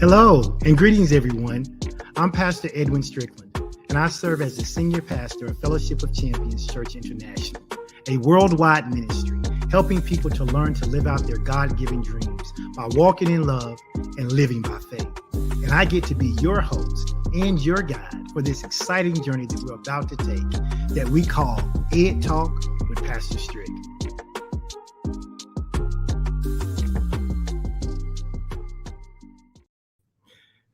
Hello and greetings, everyone. I'm Pastor Edwin Strickland, and I serve as the Senior Pastor of Fellowship of Champions Church International, a worldwide ministry helping people to learn to live out their God-given dreams by walking in love and living by faith. And I get to be your host and your guide for this exciting journey that we're about to take that we call Ed Talk with Pastor Strick.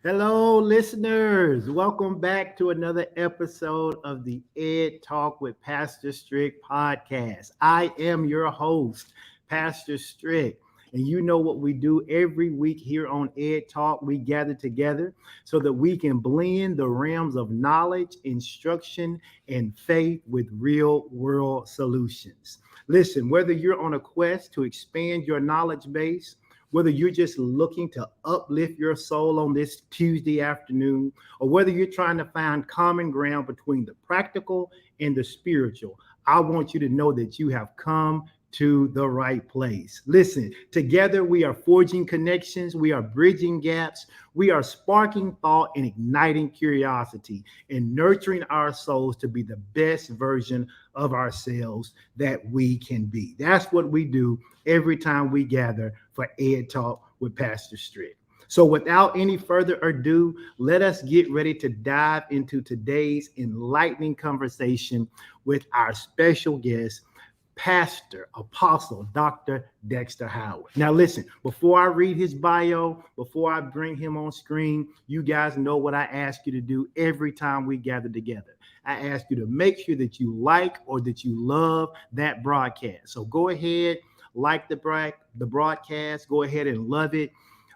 Hello, listeners. Welcome back to another episode of the Ed Talk with Pastor Strick podcast. I am your host, Pastor Strick. And you know what we do every week here on Ed Talk. We gather together so that we can blend the realms of knowledge, instruction, and faith with real world solutions. Listen, whether you're on a quest to expand your knowledge base, whether you're just looking to uplift your soul on this Tuesday afternoon, or whether you're trying to find common ground between the practical and the spiritual, I want you to know that you have come to the right place. Listen, together we are forging connections, we are bridging gaps, we are sparking thought and igniting curiosity and nurturing our souls to be the best version of ourselves that we can be. That's what we do every time we gather for Ed Talk with Pastor Strick. So without any further ado, let us get ready to dive into today's enlightening conversation with our special guest, Pastor, Apostle, Dr. Dexter Howard. Now listen, before I read his bio, before I bring him on screen, you guys know what I ask you to do every time we gather together. I ask you to make sure that you like or that you love that broadcast. So go ahead, like the broadcast, go ahead and love it.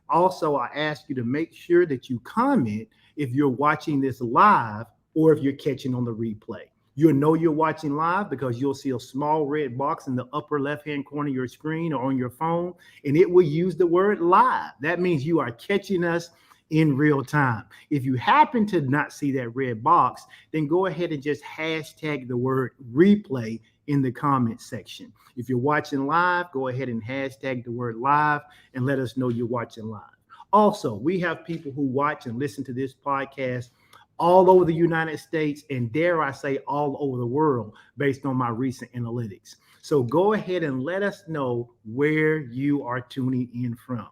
Also, I ask you to make sure that you comment if you're watching this live or if you're catching on the replay. You'll know you're watching live because you'll see a small red box in the upper left-hand corner of your screen or on your phone, and it will use the word live. That means you are catching us in real time. If you happen to not see that red box, then go ahead and just hashtag the word replay in the comment section. If you're watching live, go ahead and hashtag the word live and let us know you're watching live. Also, we have people who watch and listen to this podcast all over the United States and dare I say all over the world based on my recent analytics. So go ahead and let us know where you are tuning in from.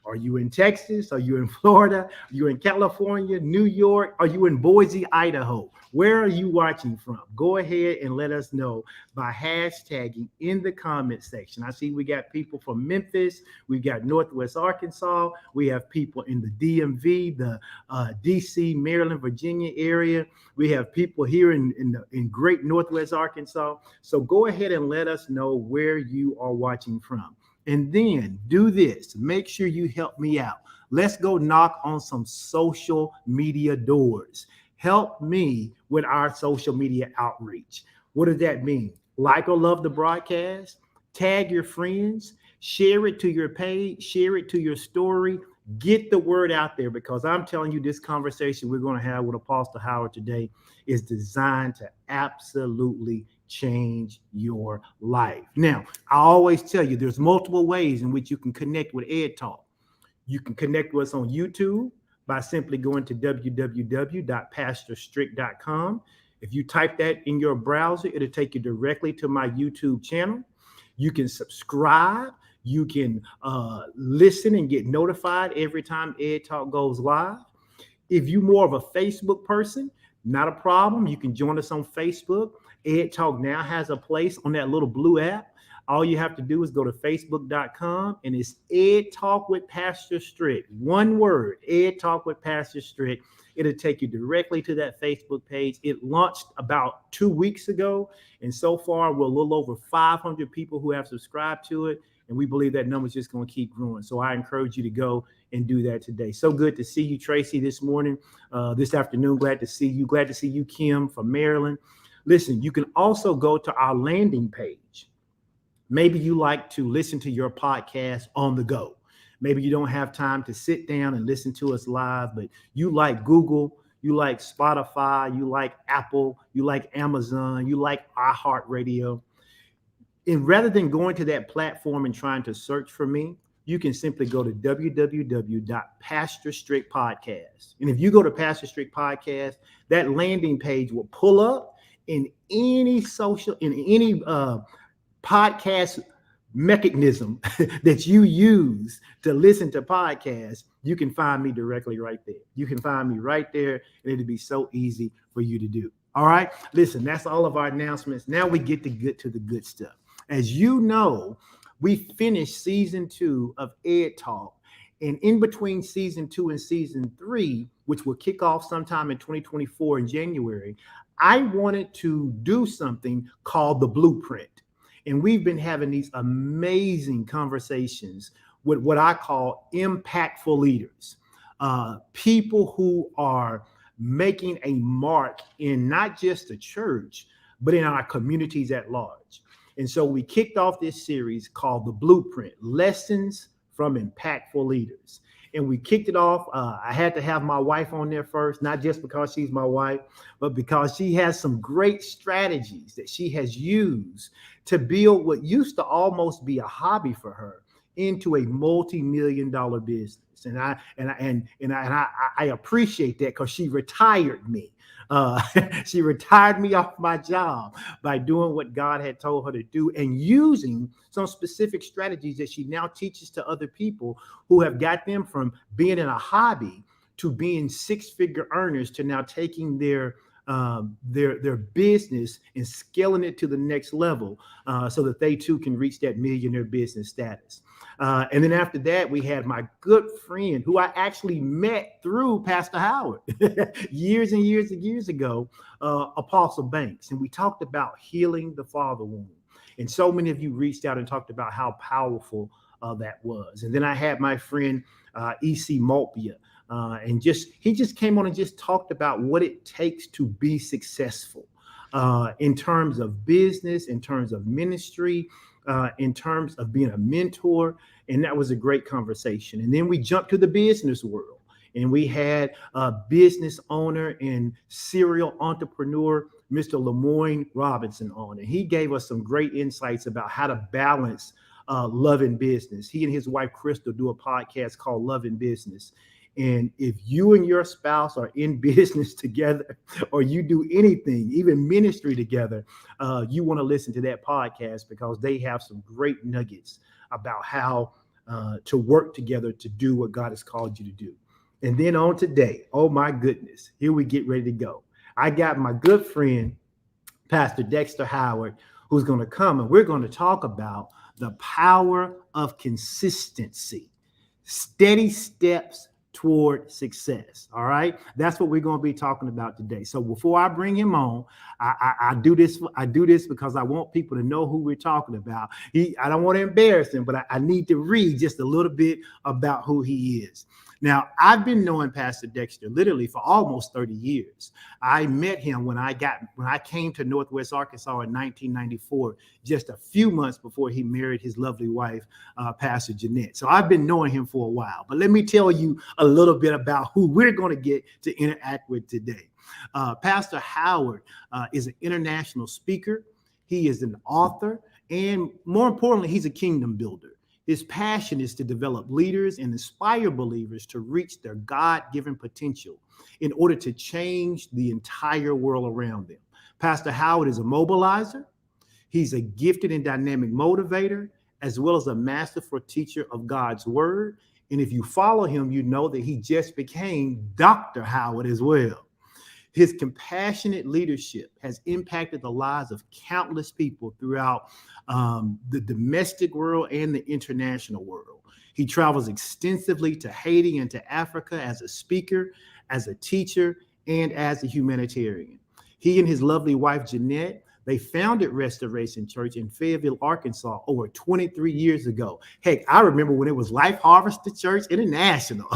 Are you in Texas? Are you in Florida? Are you in California, New York? Are you in Boise, Idaho? Where are you watching from? Go ahead and let us know by hashtagging in the comment section. I see we got people from Memphis. We've got Northwest Arkansas. We have people in the DMV, the DC, Maryland, Virginia area. We have people here in great Northwest Arkansas. So go ahead and let us know where you are watching from. And then do this. Make sure you help me out. Let's go knock on some social media doors. Help me with our social media outreach. What does that mean? Like or love the broadcast, tag your friends, share it to your page, share it to your story, get the word out there because I'm telling you this conversation we're going to have with Apostle Howard today is designed to absolutely change your life. Now, I always tell you there's multiple ways in which you can connect with Ed Talk. You can connect with us on YouTube by simply going to www.pastorstrick.com. If you type that in your browser, it'll take you directly to my YouTube channel. You can subscribe. You can listen and get notified every time Ed Talk goes live. If you're more of a Facebook person, not a problem. You can join us on Facebook. Ed Talk now has a place on that little blue app. All you have to do is go to facebook.com and it's Ed Talk with Pastor Strick. One word, Ed Talk with Pastor Strick. It'll take you directly to that Facebook page. It launched about 2 weeks ago. And so far, we're a little over 500 people who have subscribed to it. And we believe that number is just going to keep growing. So I encourage you to go and do that today. So good to see you, Tracy, this morning, this afternoon. Glad to see you. Glad to see you, Kim, from Maryland. Listen, you can also go to our landing page. Maybe you like to listen to your podcast on the go. Maybe you don't have time to sit down and listen to us live, but you like Google, you like Spotify, you like Apple, you like Amazon, you like iHeartRadio. And rather than going to that platform and trying to search for me, you can simply go to www.Pastor Strick Podcast. And if you go to Pastor Strick Podcast, that landing page will pull up in any podcast mechanism that you use to listen to podcasts. You can find me directly right there. You can find me right there, and it'll be so easy for you to do. All right. Listen, that's all of our announcements. Now we get to the good stuff. As you know, we finished season 2 of Ed Talk. And in between season 2 and season 3, which will kick off sometime in 2024 in January, I wanted to do something called the Blueprint. And we've been having these amazing conversations with what I call impactful leaders, people who are making a mark in not just the church, but in our communities at large. And so we kicked off this series called The Blueprint, Lessons from Impactful Leaders. And we kicked it off. I had to have my wife on there first, not just because she's my wife, but because she has some great strategies that she has used to build what used to almost be a hobby for her into a multi-million-dollar business. And I appreciate that because she retired me. She retired me off my job by doing what God had told her to do and using some specific strategies that she now teaches to other people who have got them from being in a hobby to being six-figure earners to now taking their business and scaling it to the next level so that they too can reach that millionaire business status. And then after that, we had my good friend who I actually met through Pastor Howard years and years and years ago, Apostle Banks. And we talked about healing the father wound. And so many of you reached out and talked about how powerful that was. And then I had my friend E.C. Malpia. And he just came on and just talked about what it takes to be successful in terms of business, in terms of ministry, in terms of being a mentor. And that was a great conversation. And then we jumped to the business world and we had a business owner and serial entrepreneur, Mr. Lemoyne Robinson, on. And he gave us some great insights about how to balance love and business. He and his wife, Crystal, do a podcast called Love and Business. And if you and your spouse are in business together or you do anything, even ministry together, you want to listen to that podcast because they have some great nuggets about how to work together to do what God has called you to do. And then on today, oh my goodness, here we get ready to go. I got my good friend, Pastor Dexter Howard, who's going to come and we're going to talk about the power of consistency, steady steps toward success. All right. That's what we're going to be talking about today. So before I bring him on, I do this because I want people to know who we're talking about. I don't want to embarrass him, but I need to read just a little bit about who he is. Now, I've been knowing Pastor Dexter literally for almost 30 years. I met him when I came to Northwest Arkansas in 1994, just a few months before he married his lovely wife, Pastor Jeanette. So I've been knowing him for a while. But let me tell you a little bit about who we're going to get to interact with today. Pastor Howard is an international speaker. He is an author. And more importantly, he's a kingdom builder. His passion is to develop leaders and inspire believers to reach their God-given potential in order to change the entire world around them. Pastor Howard is a mobilizer. He's a gifted and dynamic motivator, as well as a masterful teacher of God's word. And if you follow him, you know that he just became Dr. Howard as well. His compassionate leadership has impacted the lives of countless people throughout the domestic world and the international world. He travels extensively to Haiti and to Africa as a speaker, as a teacher, and as a humanitarian. He and his lovely wife, Jeanette, they founded Restoration Church in Fayetteville, Arkansas over 23 years ago. Heck, I remember when it was Life Harvester Church International.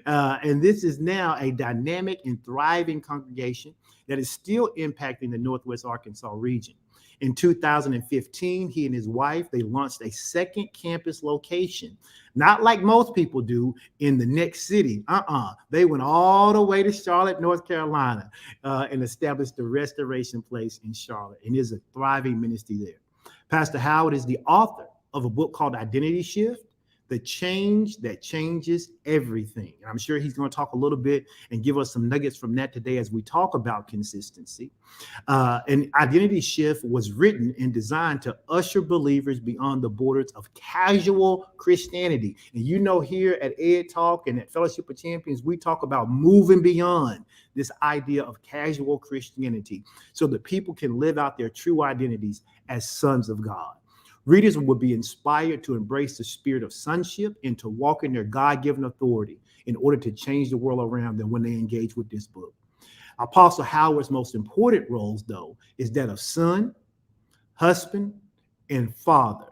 And this is now a dynamic and thriving congregation that is still impacting the Northwest Arkansas region. In 2015, he and his wife, they launched a second campus location, not like most people do in the next city. They went all the way to Charlotte, North Carolina, and established the Restoration Place in Charlotte, and is a thriving ministry there. Pastor Howard is the author of a book called Identity Shift, The Change That Changes Everything. And I'm sure he's going to talk a little bit and give us some nuggets from that today as we talk about consistency. And Identity Shift was written and designed to usher believers beyond the borders of casual Christianity. And you know, here at Ed Talk and at Fellowship of Champions, we talk about moving beyond this idea of casual Christianity so that people can live out their true identities as sons of God. Readers will be inspired to embrace the spirit of sonship and to walk in their God-given authority in order to change the world around them when they engage with this book. Apostle Howard's most important roles, though, is that of son, husband, and father.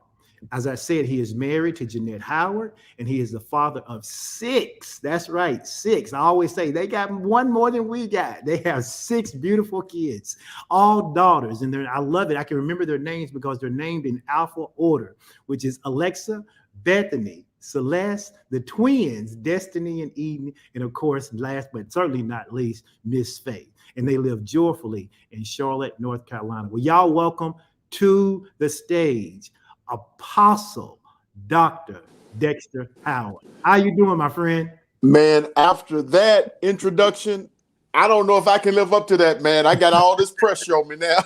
As I said, he is married to Jeanette Howard, and he is the father of 6. That's right, 6. I always say they got one more than we got. They have 6 beautiful kids, all daughters, and I love it. I can remember their names because they're named in alpha order, which is Alexa, Bethany, Celeste, the twins, Destiny and Eden, and of course, last but certainly not least, Miss Faith. And they live joyfully in Charlotte, North Carolina. Well, y'all welcome to the stage Apostle Dr. Dexter Howard. How you doing, my friend? Man, after that introduction, I don't know if I can live up to that, man. I got all this pressure on me now.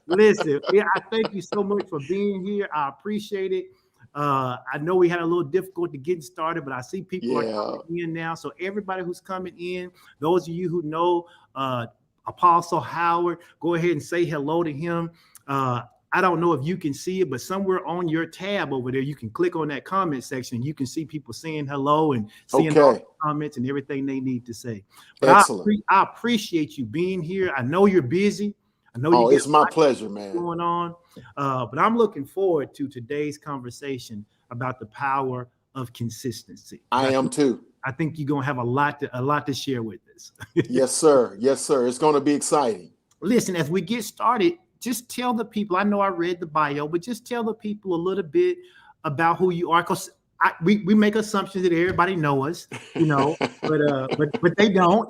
Listen, I thank you so much for being here. I appreciate it. I know we had a little difficulty getting started, but I see people are coming in now. So everybody who's coming in, those of you who know Apostle Howard, go ahead and say hello to him. I don't know if you can see it, but somewhere on your tab over there, you can click on that comment section. You can see people saying hello and seeing all the comments and everything they need to say. But excellent. I appreciate you being here. I know you're busy. I know it's my pleasure, man. Going on, but I'm looking forward to today's conversation about the power of consistency. I am too. I think you're gonna have a lot to share with us. Yes, sir. Yes, sir. It's gonna be exciting. Listen, as we get started, just tell the people. I know I read the bio, but just tell the people a little bit about who you are, because we make assumptions that everybody know us, you know, but they don't.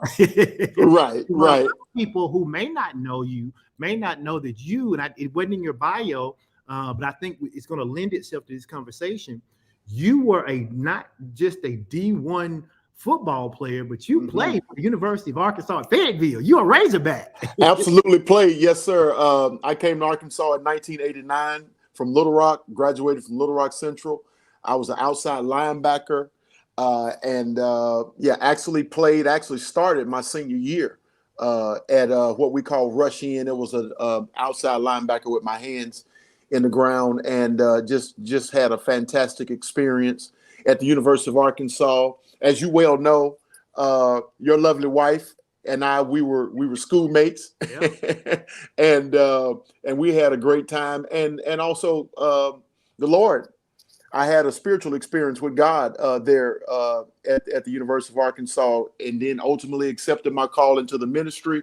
Right. People who may not know you may not know that you, and it wasn't in your bio, but I think it's going to lend itself to this conversation. You were not just a D1 football player, but you played for the University of Arkansas at Fayetteville. You're a Razorback. Absolutely played. Yes, sir. I came to Arkansas in 1989 from Little Rock, graduated from Little Rock Central. I was an outside linebacker actually started my senior year at what we call rush in. It was an outside linebacker with my hands in the ground, and just had a fantastic experience at the University of Arkansas. As you well know, your lovely wife and I, we were schoolmates, and we had a great time. And also the Lord, I had a spiritual experience with God there at the University of Arkansas, and then ultimately accepted my call into the ministry.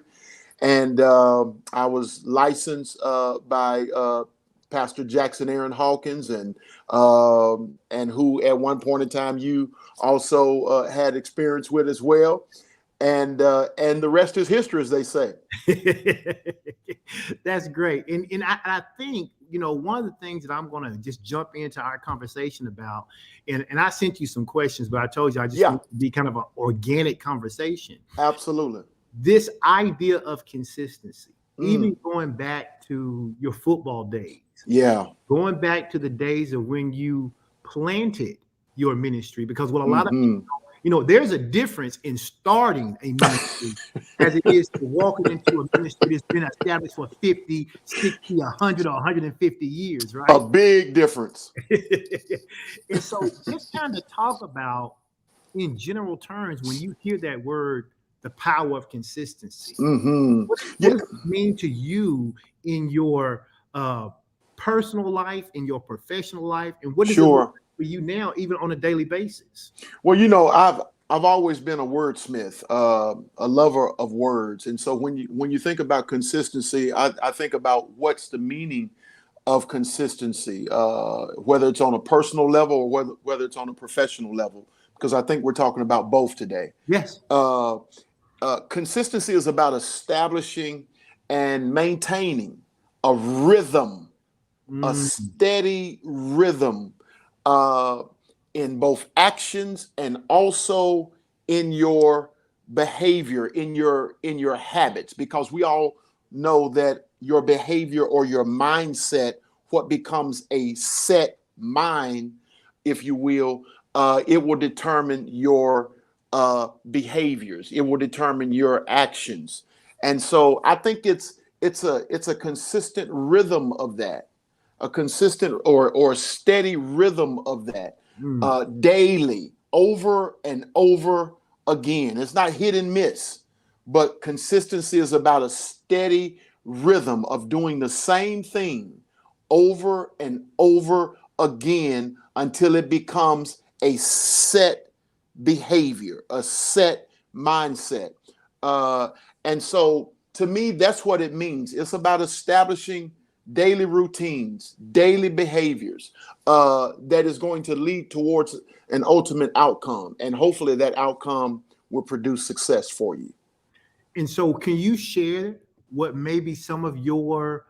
And I was licensed by Pastor Jackson Aaron Hawkins, and who at one point in time you also had experience with as well. And the rest is history, as they say. That's great. And I think, you know, one of the things that I'm going to just jump into our conversation about, and I sent you some questions, but I told you I just want it to be kind of an organic conversation. Absolutely. This idea of consistency, even going back to your football days. Yeah. Going back to the days of when you planted your ministry, because what a lot of people, you know, there's a difference in starting a ministry as it is to walking into a ministry that's been established for 50, 60, 100, or 150 years, right? A big difference. And so just kind of talk about, in general terms, when you hear that word, the power of consistency. What does it mean to you in your personal life, in your professional life, and what is it for you now, even on a daily basis? Well, you know, I've always been a wordsmith, a lover of words, and so when you think about consistency, I think about what's the meaning of consistency, whether it's on a personal level or whether it's on a professional level, because I think we're talking about both today. Yes. Consistency is about establishing and maintaining a rhythm a Mm. steady rhythm in both actions and also in your behavior, in your habits, because we all know that your behavior or your mindset, what becomes a set mind, if you will, it will determine your behaviors. It will determine your actions. And so I think it's a consistent rhythm of that, a consistent or steady rhythm of that, Mm. daily, over and over again. It's not hit and miss, but consistency is about a steady rhythm of doing the same thing over and over again until it becomes a set behavior, a set mindset. Uh, and so to me, that's what it means. It's about establishing daily routines, daily behaviors that is going to lead towards an ultimate outcome. And hopefully that outcome will produce success for you. And so, can you share what maybe some of your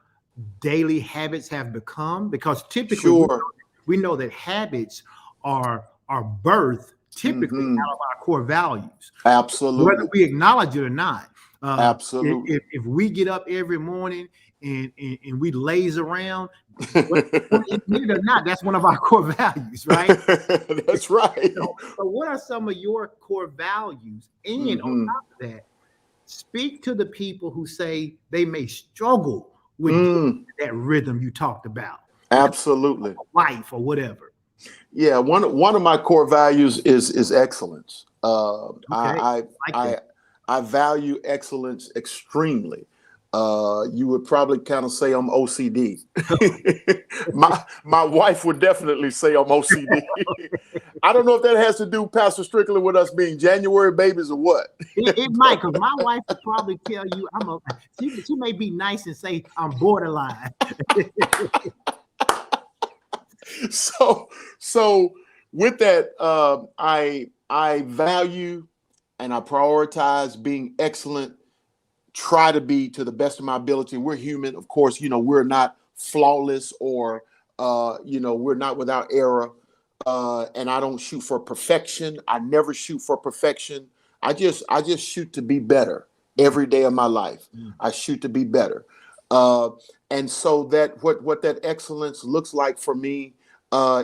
daily habits have become? Because typically Sure. we know that habits are birthed typically Hmm. out of our core values, whether Absolutely. we acknowledge it or not. Absolutely. If we get up every morning and we laze around, whether you admit it or not, that's one of our core values, right? That's right. So what are some of your core values? And on Hmm. top of that, speak to the people who say they may struggle with Mm, that rhythm you talked about because absolutely. of life or whatever. Yeah, one of my core values is excellence. Okay, like I that. I value excellence extremely. You would probably kind of say I'm OCD. My wife would definitely say I'm OCD. I don't know if that has to do, Pastor Strickland, with us being January babies or what. It might, because my wife would probably tell you I'm a. She may be nice and say I'm borderline. so so with that, I value and I prioritize being excellent, try to be to the best of my ability. We're human, of course. We're not flawless, or we're not without error. And I don't shoot for perfection. I never shoot for perfection. I just shoot to be better every day of my life. Mm. I shoot to be better. uh, and so that what that excellence looks like for me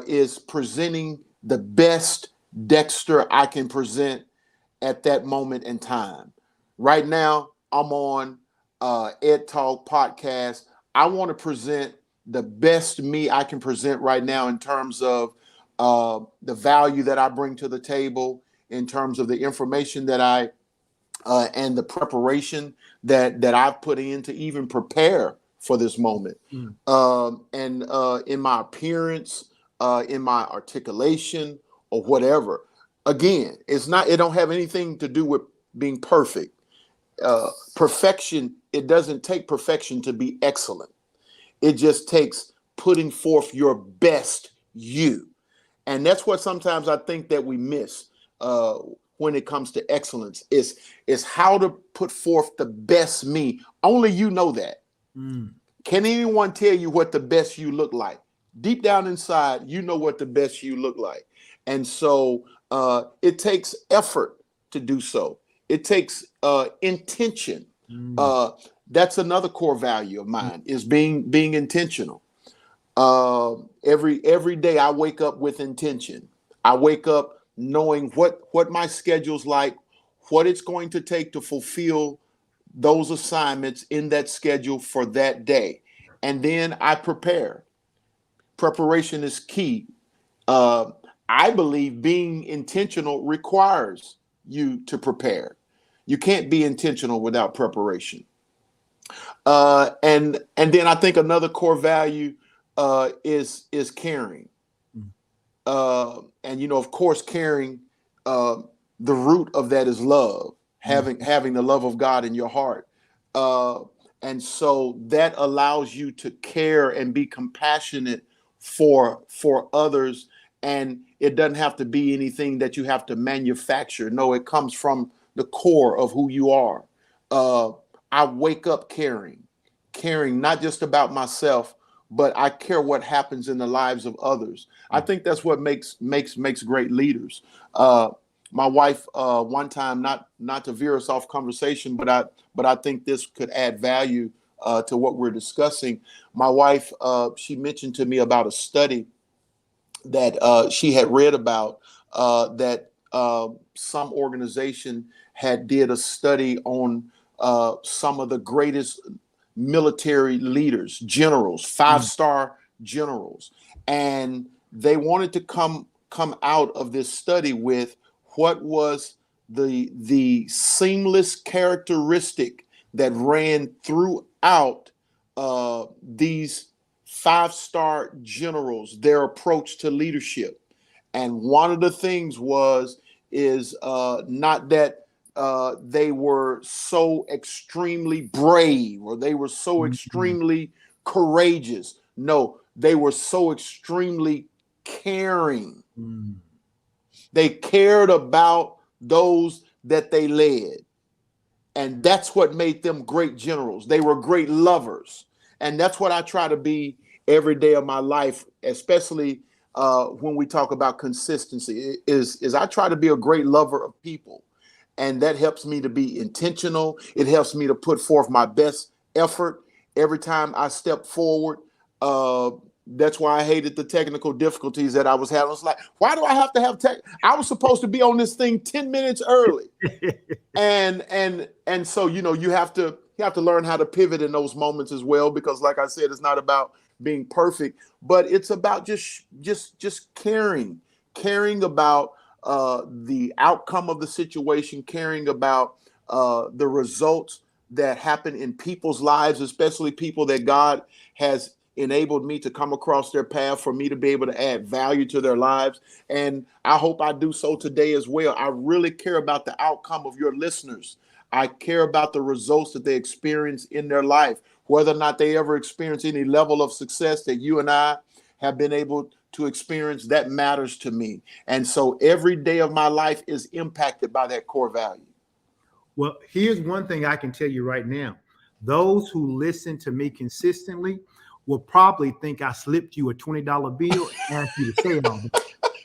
is presenting the best Dexter I can present at that moment in time. Right now, I'm on Ed Talk podcast. I want to present the best me I can present right now in terms of the value that I bring to the table, in terms of the information that I and the preparation that I've put in to even prepare for this moment, Mm. and in my appearance, in my articulation, or whatever. Again, it don't have anything to do with being perfect. Perfection, it doesn't take perfection to be excellent. It just takes putting forth your best you. And that's what sometimes I think that we miss when it comes to excellence, is how to put forth the best me. Only you know that. Mm. Can anyone tell you what the best you look like? Deep down inside, you know what the best you look like. And so it takes effort to do so. It takes intention. Mm. Uh, that's another core value of mine, is being intentional. Every day I wake up with intention. I wake up knowing what my schedule's like, what it's going to take to fulfill those assignments in that schedule for that day. And then I prepare. Preparation is key. Uh, I believe being intentional requires you to prepare. You can't be intentional without preparation. And then I think another core value is caring. Mm. And of course, caring. Uh, the root of that is love. Mm. Having the love of God in your heart. Uh, and so that allows you to care and be compassionate for others. And it doesn't have to be anything that you have to manufacture. No, it comes from the core of who you are. Uh, I wake up caring not just about myself, but I care what happens in the lives of others. I think that's what makes great leaders. My wife, one time, not to veer us off conversation, but I think this could add value to what we're discussing. My wife, she mentioned to me about a study that she had read about, that some organization had did a study on some of the greatest military leaders, generals, 5-star generals, and they wanted to come out of this study with what was the seamless characteristic that ran throughout these 5-star generals, their approach to leadership. And one of the things is not that they were so extremely brave or they were so extremely courageous. No, they were so extremely caring. They cared about those that they led. And that's what made them great generals. They were great lovers. And that's what I try to be every day of my life, especially when we talk about consistency, is I try to be a great lover of people. And that helps me to be intentional. It helps me to put forth my best effort every time I step forward. That's why I hated the technical difficulties that I was having. It's like, why do I have to have tech? I was supposed to be on this thing 10 minutes early. and so, you have to learn how to pivot in those moments as well, because like I said, it's not about being perfect, but it's about just caring about the outcome of the situation, caring about the results that happen in people's lives, especially people that God has enabled me to come across their path for me to be able to add value to their lives. And I hope I do so today as well. I really care about the outcome of your listeners. I care about the results that they experience in their life, whether or not they ever experience any level of success that you and I have been able to experience. That matters to me. And so every day of my life is impacted by that core value. Well, here's one thing I can tell you right now. Those who listen to me consistently will probably think I slipped you a $20 bill and asked you to say all this,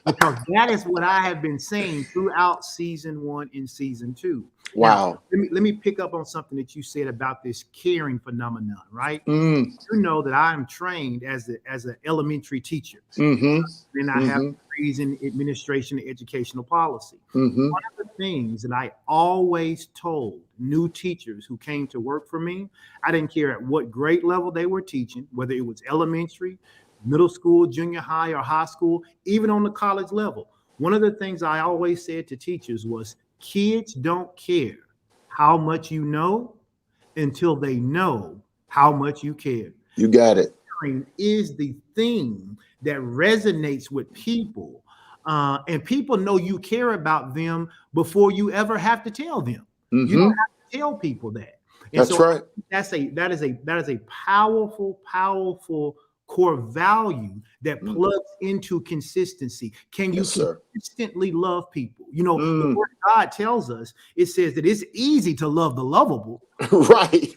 because that is what I have been saying throughout season 1 and season 2. Wow. Now, let me pick up on something that you said about this caring phenomenon, right? You know that I am trained as an elementary teacher, and I have degrees in administration and educational policy. One of the things that I always told new teachers who came to work for me, I didn't care at what grade level they were teaching, whether it was elementary, middle school, junior high, or high school, even on the college level. One of the things I always said to teachers was, kids don't care how much you know until they know how much you care. You got it. Caring is the thing that resonates with people, and people know you care about them before you ever have to tell them. You don't have to tell people that. And that's so right. That is a powerful core value that plugs into consistency. Can you consistently love people? The word God tells us, it says that it's easy to love the lovable. Right.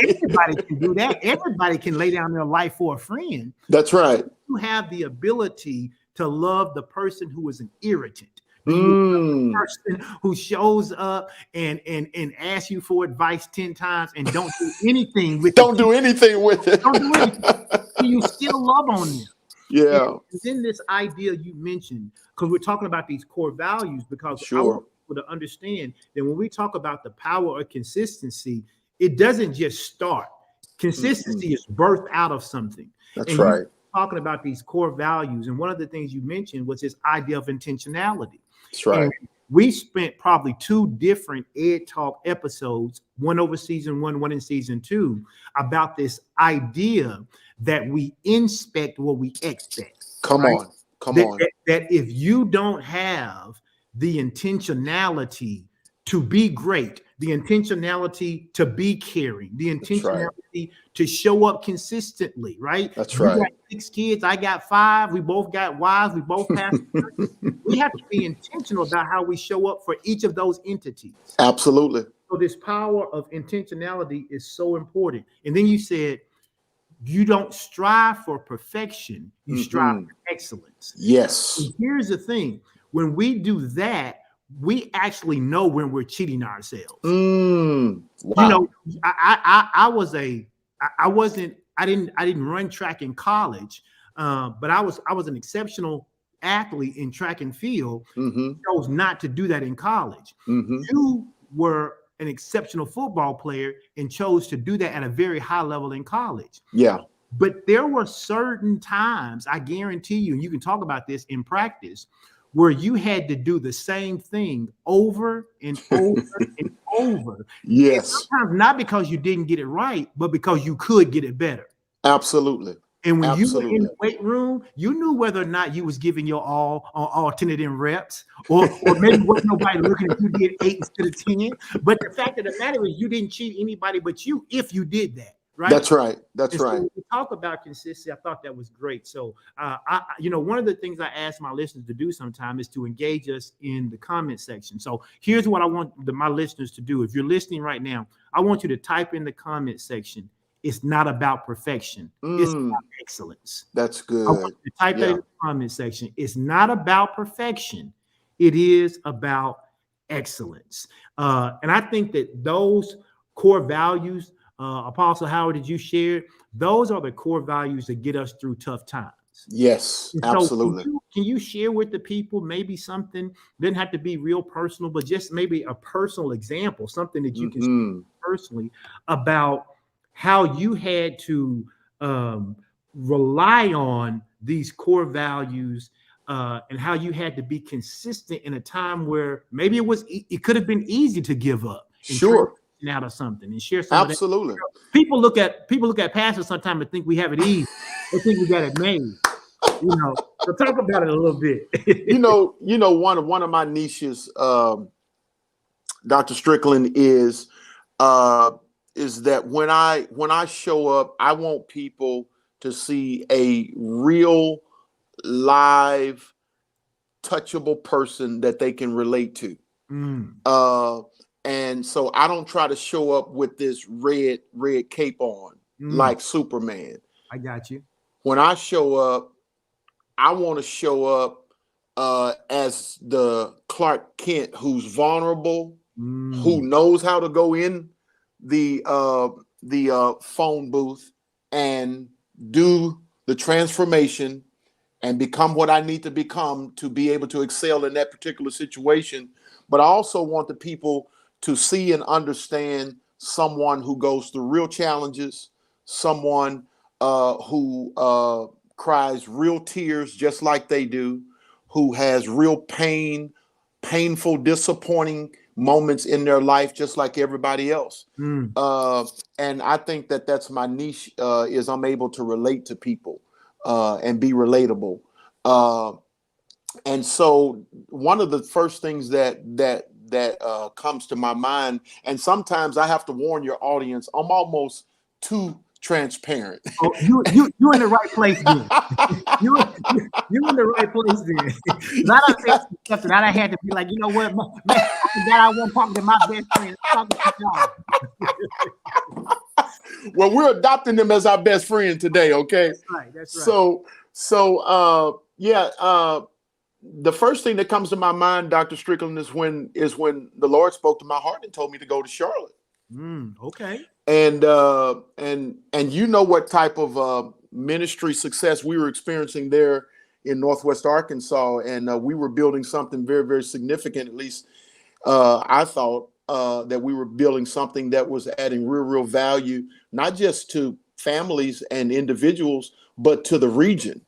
Everybody can do that. Everybody can lay down their life for a friend. That's right. You have the ability to love the person who is an irritant. The person who shows up and asks you for advice 10 times and don't do anything with it. Don't do anything with it. Don't do anything. You still love on them. Yeah. And then this idea you mentioned, because we're talking about these core values, because I want people to understand that when we talk about the power of consistency, it doesn't just start. Consistency is birthed out of something. That's right. Talking about these core values, and one of the things you mentioned was this idea of intentionality. That's right. And we spent probably 2 different Ed Talk episodes, one over season 1, one in season 2, about this idea that we inspect what we expect. Come on. That if you don't have the intentionality to be great, the intentionality to be caring, the intentionality to show up consistently, right? That's you right. Got 6 kids, I got 5. We both got wives. We both have. We have to be intentional about how we show up for each of those entities. Absolutely. So this power of intentionality is so important. And then you said you don't strive for perfection, you strive Mhm. for excellence. Yes. And here's the thing: when we do that, we actually know when we're cheating ourselves. You know, Wow. I was a I wasn't I didn't run track in college, but I was an exceptional athlete in track and field. Mm-hmm. Chose not to do that in college. Mm-hmm. You were an exceptional football player and chose to do that at a very high level in college. Yeah. But there were certain times, I guarantee you, and you can talk about this in practice, where you had to do the same thing over and over and over. And Yes. sometimes not because you didn't get it right, but because you could get it better. Absolutely. And when you were in Absolutely. the weight room, you knew whether or not you was giving your all on alternate reps, or maybe wasn't nobody looking if you did 8 instead of 10. But the fact of the matter is you didn't cheat anybody but you if you did that, right? That's right. That's And so right. when we talk about consistency, I thought that was great. So, one of the things I ask my listeners to do sometime is to engage us in the comment section. So here's what I want my listeners to do. If you're listening right now, I want you to type in the comment section. It's not about perfection. It's about excellence. That's I want good. you to type that in the comment section. It's not about perfection. It is about excellence. And I think that those core values, Apostle Howard, did you share? Those are the core values that get us through tough times. Yes, And so absolutely. can you share with the people maybe something, doesn't have to be real personal, but just maybe a personal example, something that you can share personally about how you had to rely on these core values, and how you had to be consistent in a time where maybe it could have been easy to give up and Sure. transition out of something, and share some Absolutely. of that. People look at pastors sometimes and think we have it easy. They think we got it made. So talk about it a little bit. One of my niches, Dr. Strickland, is that when I show up, I want people to see a real, live, touchable person that they can relate to. And so I don't try to show up with this red cape on like Superman. I got you. When I show up, I want to show up as the Clark Kent who's vulnerable, who knows how to go in the phone booth and do the transformation and become what I need to become to be able to excel in that particular situation. But I also want the people to see and understand someone who goes through real challenges, someone who cries real tears just like they do, who has real painful, disappointing moments in their life just like everybody else. And I think that that's my niche, is I'm able to relate to people and be relatable. And so one of the first things that comes to my mind, and sometimes I have to warn your audience, I'm almost too transparent. Oh, you in the right place then. you in the right place then. I done said some stuff that I had to be like, you know what, man, I won't talk to my best friend. I'm talking to y'all. Well, we're adopting them as our best friend today, okay? That's right. So the first thing that comes to my mind, Dr. Strickland, is when the Lord spoke to my heart and told me to go to Charlotte. Okay. And you know what type of ministry success we were experiencing there in Northwest Arkansas, and we were building something very, very significant. At least I thought that we were building something that was adding real value, not just to families and individuals, but to the region,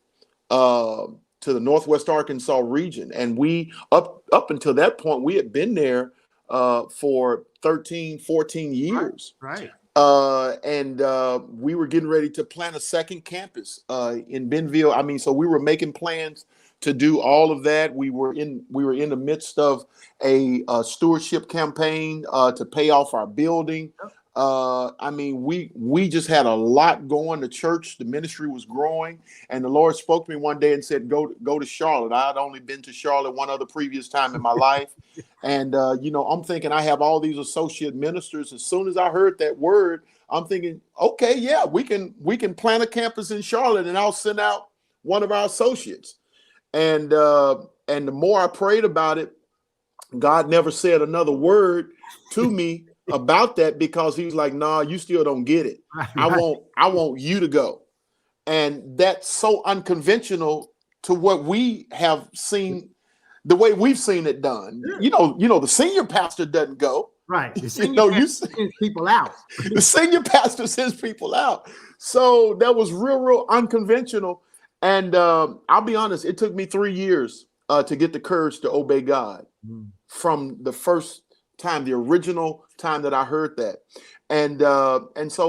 to the Northwest Arkansas region. And we up until that point, we had been there for 13, 14 years. Right. And we were getting ready to plant a second campus in Bentonville. I mean, so we were making plans to do all of that. We were in the midst of a stewardship campaign to pay off our building. I mean, we just had a lot going. The church, the ministry was growing, and the Lord spoke to me one day and said, "Go to Charlotte." I had only been to Charlotte one other previous time in my life, and I'm thinking I have all these associate ministers. As soon as I heard that word, I'm thinking, okay, yeah, we can plant a campus in Charlotte, and I'll send out one of our associates. And the more I prayed about it, God never said another word to me about that, because he was like, nah, you still don't get it. Right, I right. want you to go. And that's so unconventional to what we have seen, the way we've seen it done. Yeah. The senior pastor doesn't go. Right. The You senior know, pastor sends people out. the senior pastor sends people out. So that was real unconventional. And I'll be honest, it took me 3 years to get the courage to obey God from the first time, the original time that I heard that. And so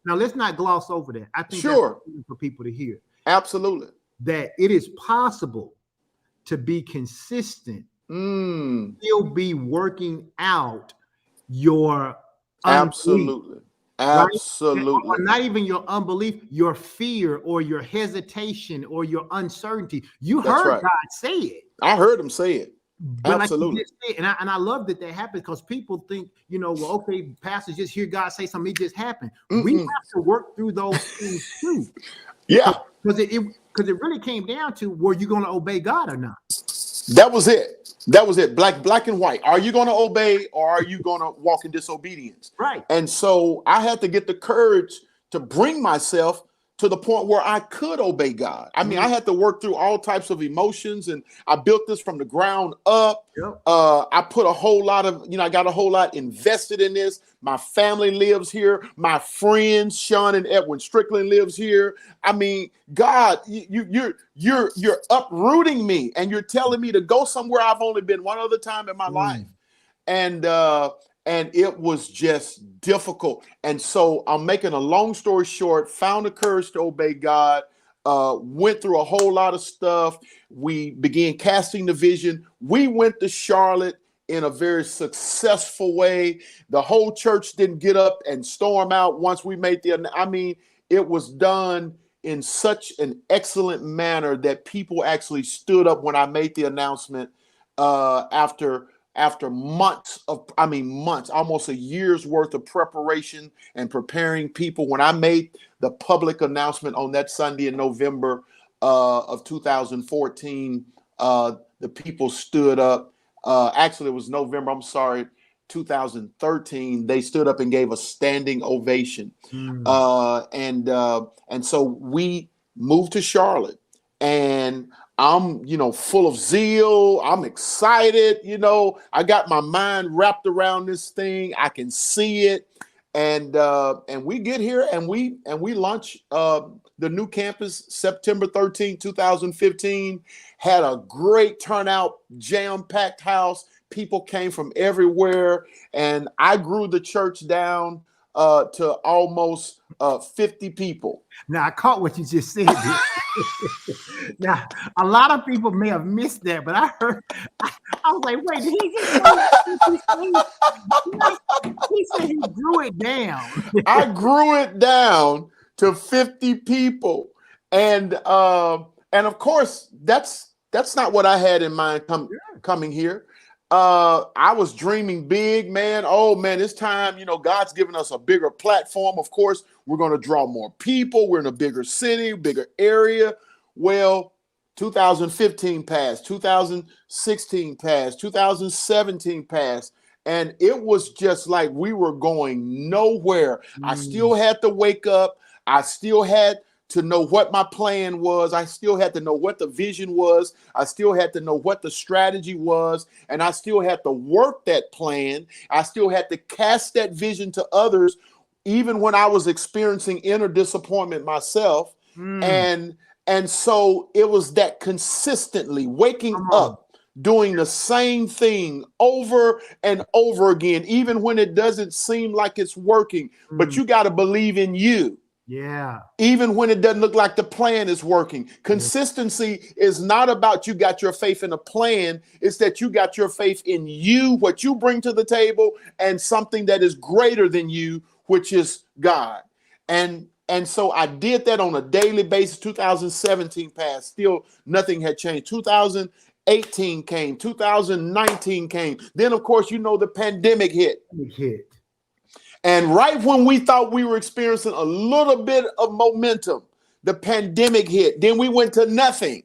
Now let's not gloss over that. I think sure, that's important for people to hear absolutely. that it is possible to be consistent, still be working out your unbelief, Absolutely. right? Absolutely. Or not even your unbelief, your fear or your hesitation or your uncertainty. You That's heard right. God say it. I heard him say it. But like Absolutely. you just said, and I love that happens, because people think, well, okay, pastors just hear God say something, it just happened. We have to work through those things too. Yeah. Because it really came down to, were you going to obey God or not? That was it. That was it. Black and white. Are you going to obey, or are you going to walk in disobedience? Right. And so I had to get the courage to bring myself to the point where I could obey God. I mean, I had to work through all types of emotions, and I built this from the ground up. Yep. I put a whole lot of, I got a whole lot invested in this. My family lives here. My friends, Sean and Edwin Strickland, lives here. I mean, God, you're uprooting me, and you're telling me to go somewhere I've only been one other time in my life. And it was just difficult. And so I'm making a long story short, found the courage to obey God, went through a whole lot of stuff. We began casting the vision. We went to Charlotte in a very successful way. The whole church didn't get up and storm out once we made it was done in such an excellent manner that people actually stood up when I made the announcement after months, almost a year's worth of preparation and preparing people. When I made the public announcement on that Sunday in November of 2014, the people stood up. Actually, it was November, 2013. They stood up and gave a standing ovation. And so we moved to Charlotte, and I'm, full of zeal. I'm excited. I got my mind wrapped around this thing. I can see it. And we get here, and we launch the new campus September 13, 2015. Had a great turnout, jam-packed house. People came from everywhere, and I grew the church down to almost 50 people. Now, I caught what you just said. Now, a lot of people may have missed that, but I heard, I was like, wait, did he just say? He said he grew it down. I grew it down to 50 people. And of course, that's not what I had in mind coming here. I was dreaming big, man. Oh man, it's time. God's given us a bigger platform. Of course, we're going to draw more people. We're in a bigger city, bigger area. Well, 2015 passed, 2016 passed, 2017 passed. And it was just like we were going nowhere. I still had to wake up. I still had to know what my plan was. I still had to know what the vision was. I still had to know what the strategy was. And I still had to work that plan. I still had to cast that vision to others, even when I was experiencing inner disappointment myself. And so it was that consistently waking up, doing the same thing over and over again, even when it doesn't seem like it's working. But you got to believe in you. Yeah. Even when it doesn't look like the plan is working. Consistency is not about you got your faith in a plan. It's that you got your faith in you, what you bring to the table, and something that is greater than you, which is God. And so I did that on a daily basis. 2017 passed. Still nothing had changed. 2018 came. 2019 came. Then, of course, the pandemic hit. And right when we thought we were experiencing a little bit of momentum, the pandemic hit. Then we went to nothing.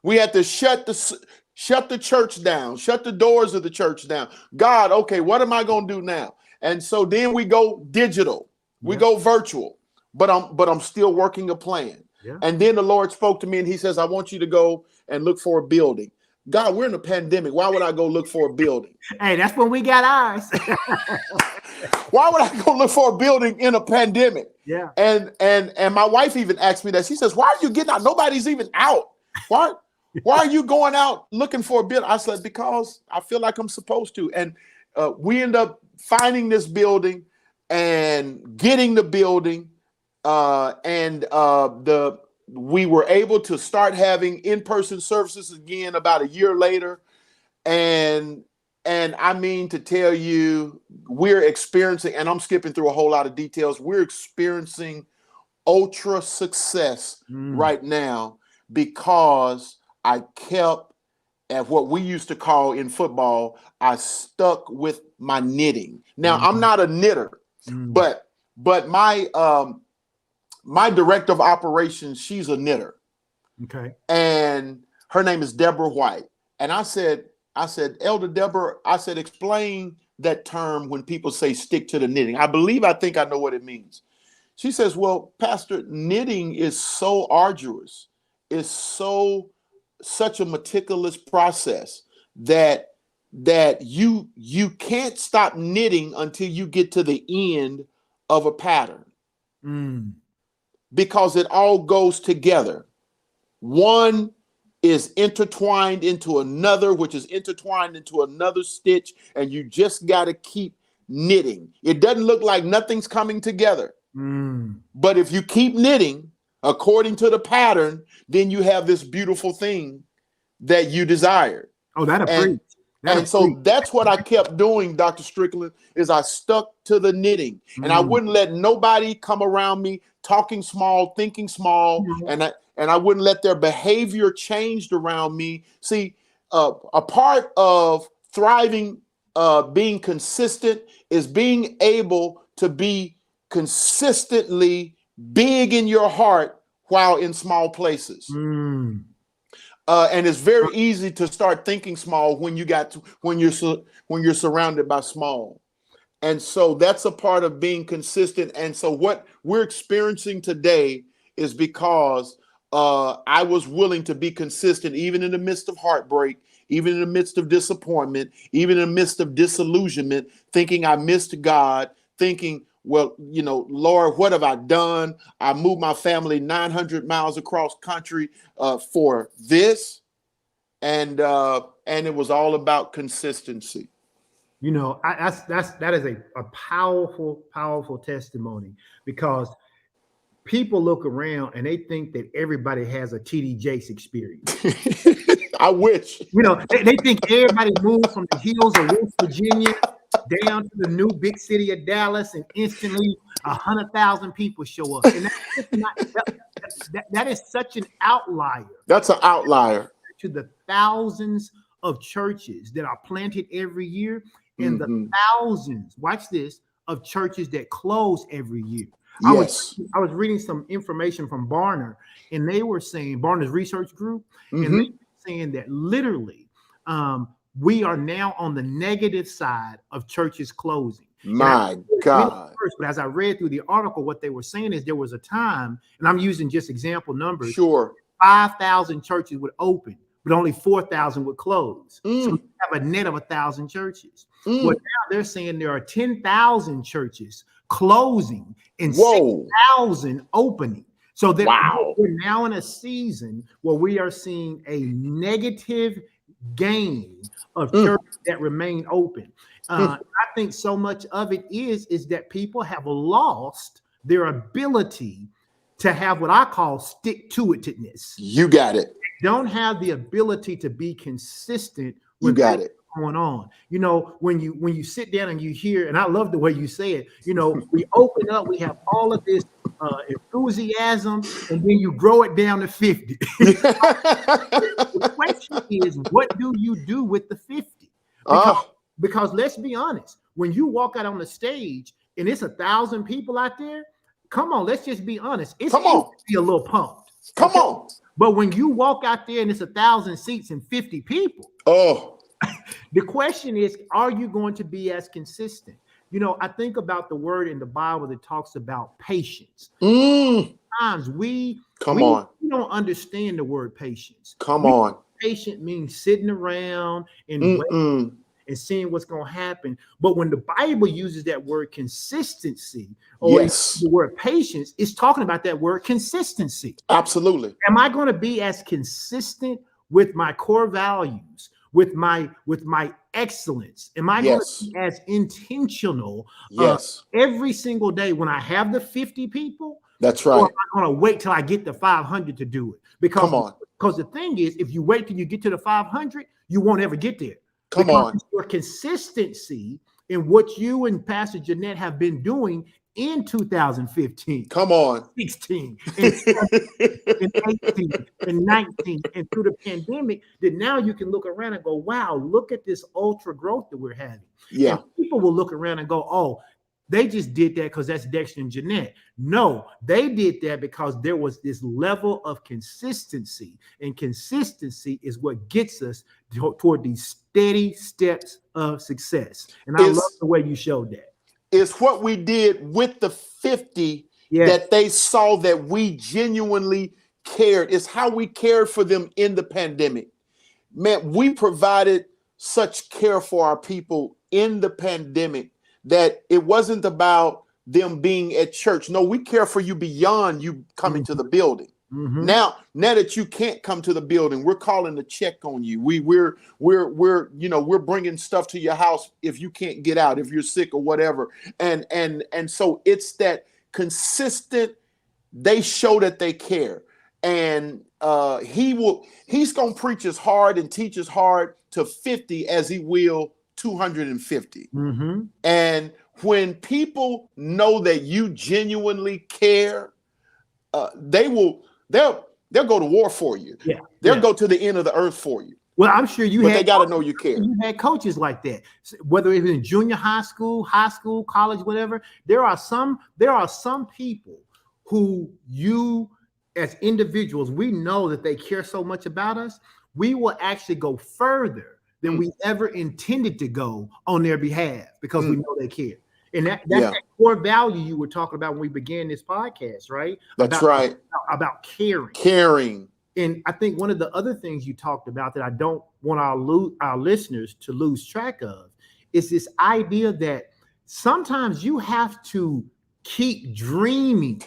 We had to shut the church down, shut the doors of the church down. God, okay, what am I going to do now? And so then we go digital, we go virtual, but I'm still working a plan. Yeah. And then the Lord spoke to me and he says, I want you to go and look for a building. God, we're in a pandemic. Why would I go look for a building? Hey, that's when we got ours. Why would I go look for a building in a pandemic? Yeah. And my wife even asked me that. She says, why are you getting out? Nobody's even out. Why are you going out looking for a building? I said, because I feel like I'm supposed to. And we end up finding this building and getting the building. We were able to start having in-person services again about a year later. And I mean to tell you, we're experiencing, and I'm skipping through a whole lot of details, we're experiencing ultra success right now because I kept at what we used to call in football, I stuck with my knitting. Now, I'm not a knitter, but my director of operations, she's a knitter. Okay. And her name is Deborah White. And I said, Elder Deborah, I said, explain that term when people say stick to the knitting. I think I know what it means. She says, well, Pastor, knitting is so arduous. It's such a meticulous process that you can't stop knitting until you get to the end of a pattern. Because it all goes together. One is intertwined into another, which is intertwined into another stitch, and you just got to keep knitting. It doesn't look like nothing's coming together. But if you keep knitting according to the pattern, then you have this beautiful thing that you desired. Oh, So that's what I kept doing, Dr. Strickland, is I stuck to the knitting. And I wouldn't let nobody come around me talking small, thinking small, and I wouldn't let their behavior change around me. See, a part of thriving, being consistent, is being able to be consistently big in your heart while in small places. And it's very easy to start thinking small when you're surrounded by small. And so that's a part of being consistent. And so what we're experiencing today is because I was willing to be consistent, even in the midst of heartbreak, even in the midst of disappointment, even in the midst of disillusionment, thinking I missed God, thinking, well, Lord, what have I done? I moved my family 900 miles across country for this. And it was all about consistency. That is a powerful testimony, because people look around and they think that everybody has a TD Jakes experience. I wish. They think everybody moved from the hills of West Virginia down to the new big city of Dallas, and instantly 100,000 people show up. And that is such an outlier. That's an outlier to the thousands of churches that are planted every year, and the thousands, watch this, of churches that close every year. Yes. I was reading some information from Barna, and they were saying, Barna's research group, and they were saying that literally we are now on the negative side of churches closing. My God. But as I read through the article, what they were saying is there was a time, and I'm using just example numbers. Sure. 5,000 churches would open, but only 4,000 would close. So you have a net of 1,000 churches. Well, now they're saying there are 10,000 churches closing and 6,000 opening. So that we're now in a season where we are seeing a negative gain of churches that remain open. I think so much of it is that people have lost their ability to have what I call stick-to-itiveness. You got it. They don't have the ability to be consistent with what's going on. When you sit down and you hear, and I love the way you say it, we open up, we have all of this enthusiasm, and then you grow it down to 50. The question is, what do you do with the 50? Because let's be honest, when you walk out on the stage and it's 1,000 people out there, come on, let's just be honest. It's Come on. easy to be a little pumped. Come on. But when you walk out there and it's 1,000 seats and 50 people, Oh, the question is, are you going to be as consistent? You know, I think about the word in the Bible that talks about patience. Sometimes we don't understand the word patience. Come on. Patient means sitting around and waiting and seeing what's going to happen. But when the Bible uses that word consistency or the word patience, it's talking about that word consistency. Absolutely. Am I going to be as consistent with my core values, with my excellence? Am I going to be as intentional every single day when I have the 50 people? That's right. Or am I going to wait till I get to 500 to do it? Because the thing is, if you wait till you get to the 500, you won't ever get there. It's your consistency in what you and Pastor Jeanette have been doing in 2015. Come on. 16 and 18 and 19 and through the pandemic, that now you can look around and go, wow, look at this ultra growth that we're having. Yeah. And people will look around and go, oh, they just did that because that's Dexter and Jeanette. No, they did that because there was this level of consistency, and consistency is what gets us toward these steady steps of success. And I love the way you showed that. It's what we did with the 50 that they saw that we genuinely cared. It's how we cared for them in the pandemic. Man, we provided such care for our people in the pandemic that it wasn't about them being at church. No, we care for you beyond you coming to the building. Now that you can't come to the building, we're calling to check on you. We're bringing stuff to your house if you can't get out, if you're sick or whatever. And so it's that consistent. They show that they care, and he's gonna preach as hard and teach as hard to 50 as he will 250. And when people know that you genuinely care, they'll go to war for you. They'll go to the end of the earth for you. Well, I'm sure they got to know you care. You had coaches like that, whether it was in junior high school, college, whatever. There are some people who you, as individuals, we know that they care so much about us. We will actually go further than we ever intended to go on their behalf because we know they care. And that's that core value you were talking about when we began this podcast, right? That's right. About caring. Caring. And I think one of the other things you talked about that I don't want our listeners to lose track of is this idea that sometimes you have to keep dreaming.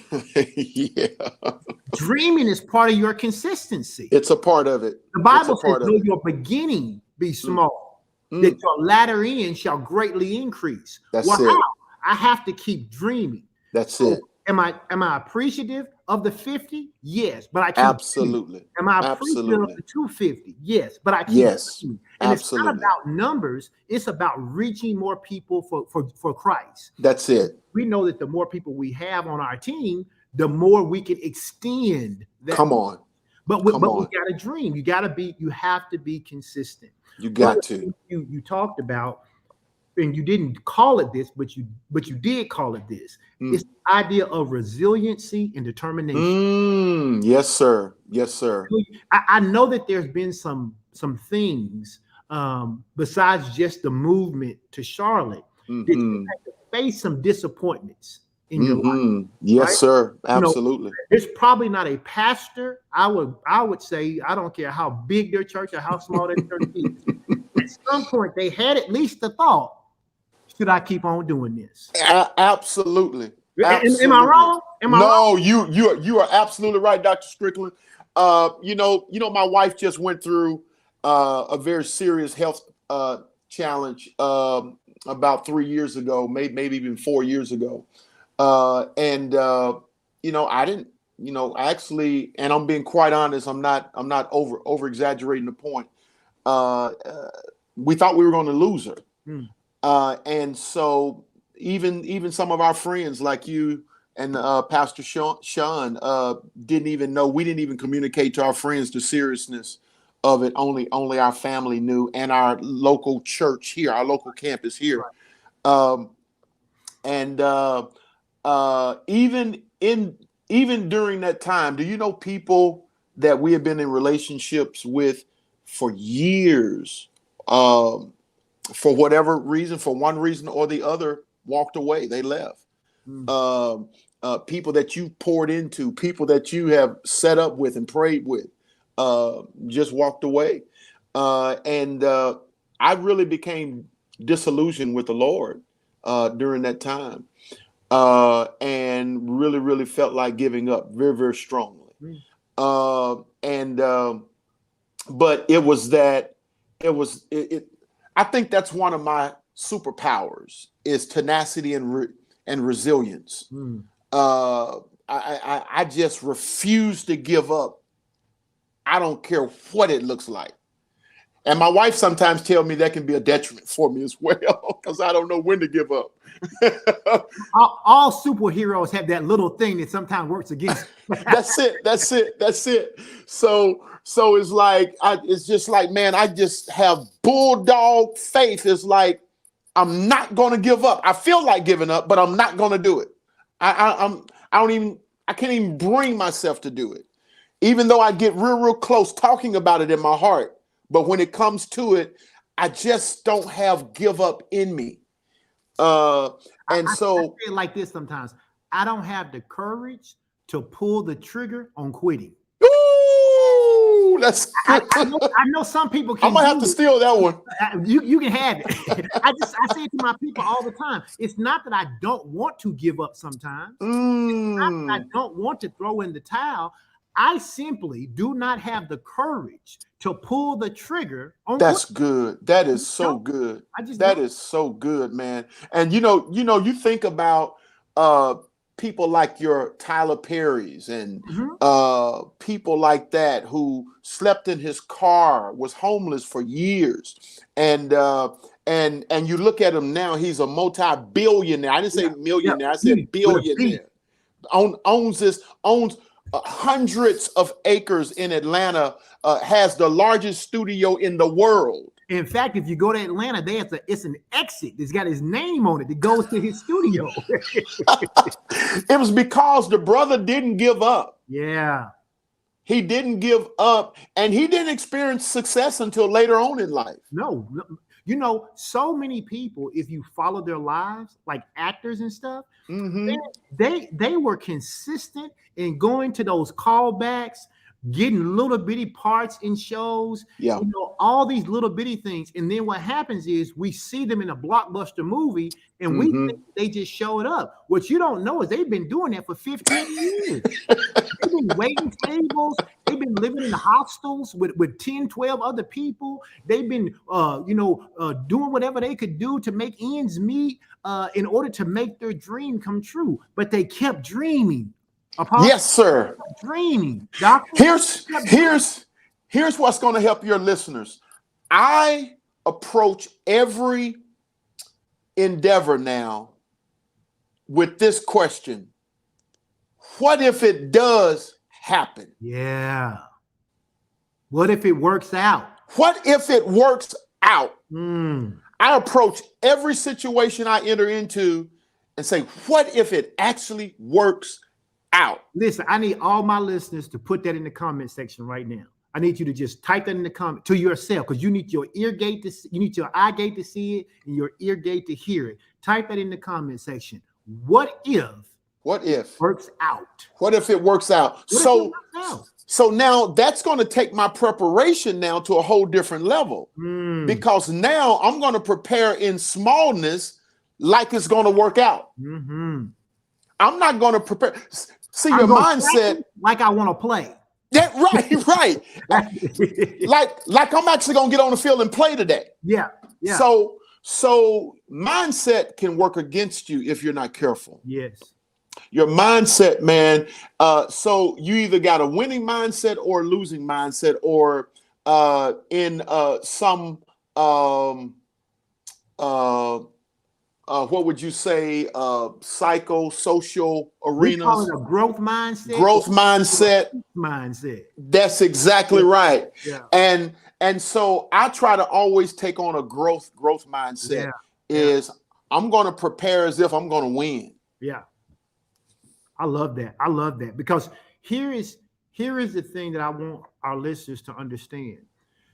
Dreaming is part of your consistency. It's a part of it. The Bible says, though your beginning be small, that your latter end shall greatly increase. That's it. I have to keep dreaming. That's it. Am I appreciative of the 50? Yes, but I keep absolutely. Dreaming. Am I appreciative of the 250? Yes, but I keep dreaming. And it's not about numbers, it's about reaching more people for Christ. That's it. We know that the more people we have on our team, the more we can extend that. Come on. But we got to dream. You have to be consistent. You got to. You talked about, and you didn't call it this, but you did call it this. It's the idea of resiliency and determination. Yes, sir. Yes, sir. I know that there's been some things besides just the movement to Charlotte that you had to face some disappointments in your life. Yes, right? sir. Absolutely. There's probably not a pastor. I would say, I don't care how big their church or how small their church is. At some point, they had at least the thought, should I keep on doing this? Absolutely. Am I wrong? No, you are absolutely right, Dr. Strickland. You know, my wife just went through a very serious health challenge about 3 years ago, maybe even 4 years ago. I didn't, actually, and I'm being quite honest, I'm not over exaggerating the point. We thought we were going to lose her. And so even some of our friends like you and Pastor Sean didn't even know. We didn't even communicate to our friends the seriousness of it. Only our family knew, and our local church here, our local campus here. Um, and even during that time, do you know people that we have been in relationships with for years, for whatever reason, for one reason or the other, walked away. They left. People that you poured into, people that you have set up with and prayed with, just walked away. And I really became disillusioned with the Lord during that time, and really, really felt like giving up very, very strongly. But it was that I think that's one of my superpowers is tenacity and resilience. I just refuse to give up. I don't care what it looks like. And my wife sometimes tells me that can be a detriment for me as well, because I don't know when to give up. all superheroes have that little thing that sometimes works against. That's it. So it's like, it's just like, man, I just have bulldog faith. It's like, I'm not going to give up. I feel like giving up, but I'm not going to do it. I can't even bring myself to do it, even though I get real close talking about it in my heart. But when it comes to it, I just don't have give up in me. I say it like this sometimes. I don't have the courage to pull the trigger on quitting. Ooh, that's I know some people can. I might have to steal that one. You can have it. I say it to my people all the time. It's not that I don't want to give up sometimes. It's not that I don't want to throw in the towel. I simply do not have the courage to pull the trigger on. That's good. That is so good. That is so good, man. And you think about people like your Tyler Perry's and people like that who slept in his car, was homeless for years, and you look at him now, he's a multi-billionaire. I didn't say millionaire, I said billionaire. Owns hundreds of acres in Atlanta, has the largest studio in the world. In fact, if you go to Atlanta, it's an exit. It's got his name on it. It goes to his studio. It was because the brother didn't give up. Yeah. He didn't give up, and he didn't experience success until later on in life. No. So many people, if you follow their lives, like actors and stuff, they were consistent in going to those callbacks, getting little bitty parts in shows, all these little bitty things. And then what happens is we see them in a blockbuster movie and we think they just showed up. What you don't know is they've been doing that for 15 years. They've been waiting tables. They've been living in hostels with 10, 12 other people. They've been, doing whatever they could do to make ends meet in order to make their dream come true. But they kept dreaming. Yes, sir. Dreaming. Here's what's going to help your listeners. I approach every endeavor now with this question: what if it does happen? Yeah. What if it works out? What if it works out? I approach every situation I enter into and say, what if it actually works out? Listen, I need all my listeners to put that in the comment section right now. I need you to just type that in the comment to yourself, because you need your ear gate to see, you need your eye gate to see it and your ear gate to hear it. Type that in the comment section. What if works out? What if it works out? So now that's going to take my preparation now to a whole different level, because now I'm going to prepare in smallness like it's going to work out. I'm not going to prepare. See, your mindset like I want to play. Yeah, right. like I'm actually going to get on the field and play today. Yeah. So mindset can work against you if you're not careful. Yes. Your mindset, man. So you either got a winning mindset or a losing mindset, or in some what would you say, psychosocial arenas? We call it a growth mindset. Growth mindset. That's exactly right. Yeah. And so I try to always take on a growth mindset. I'm going to prepare as if I'm going to win. Yeah. I love that. I love that, because here is the thing that I want our listeners to understand.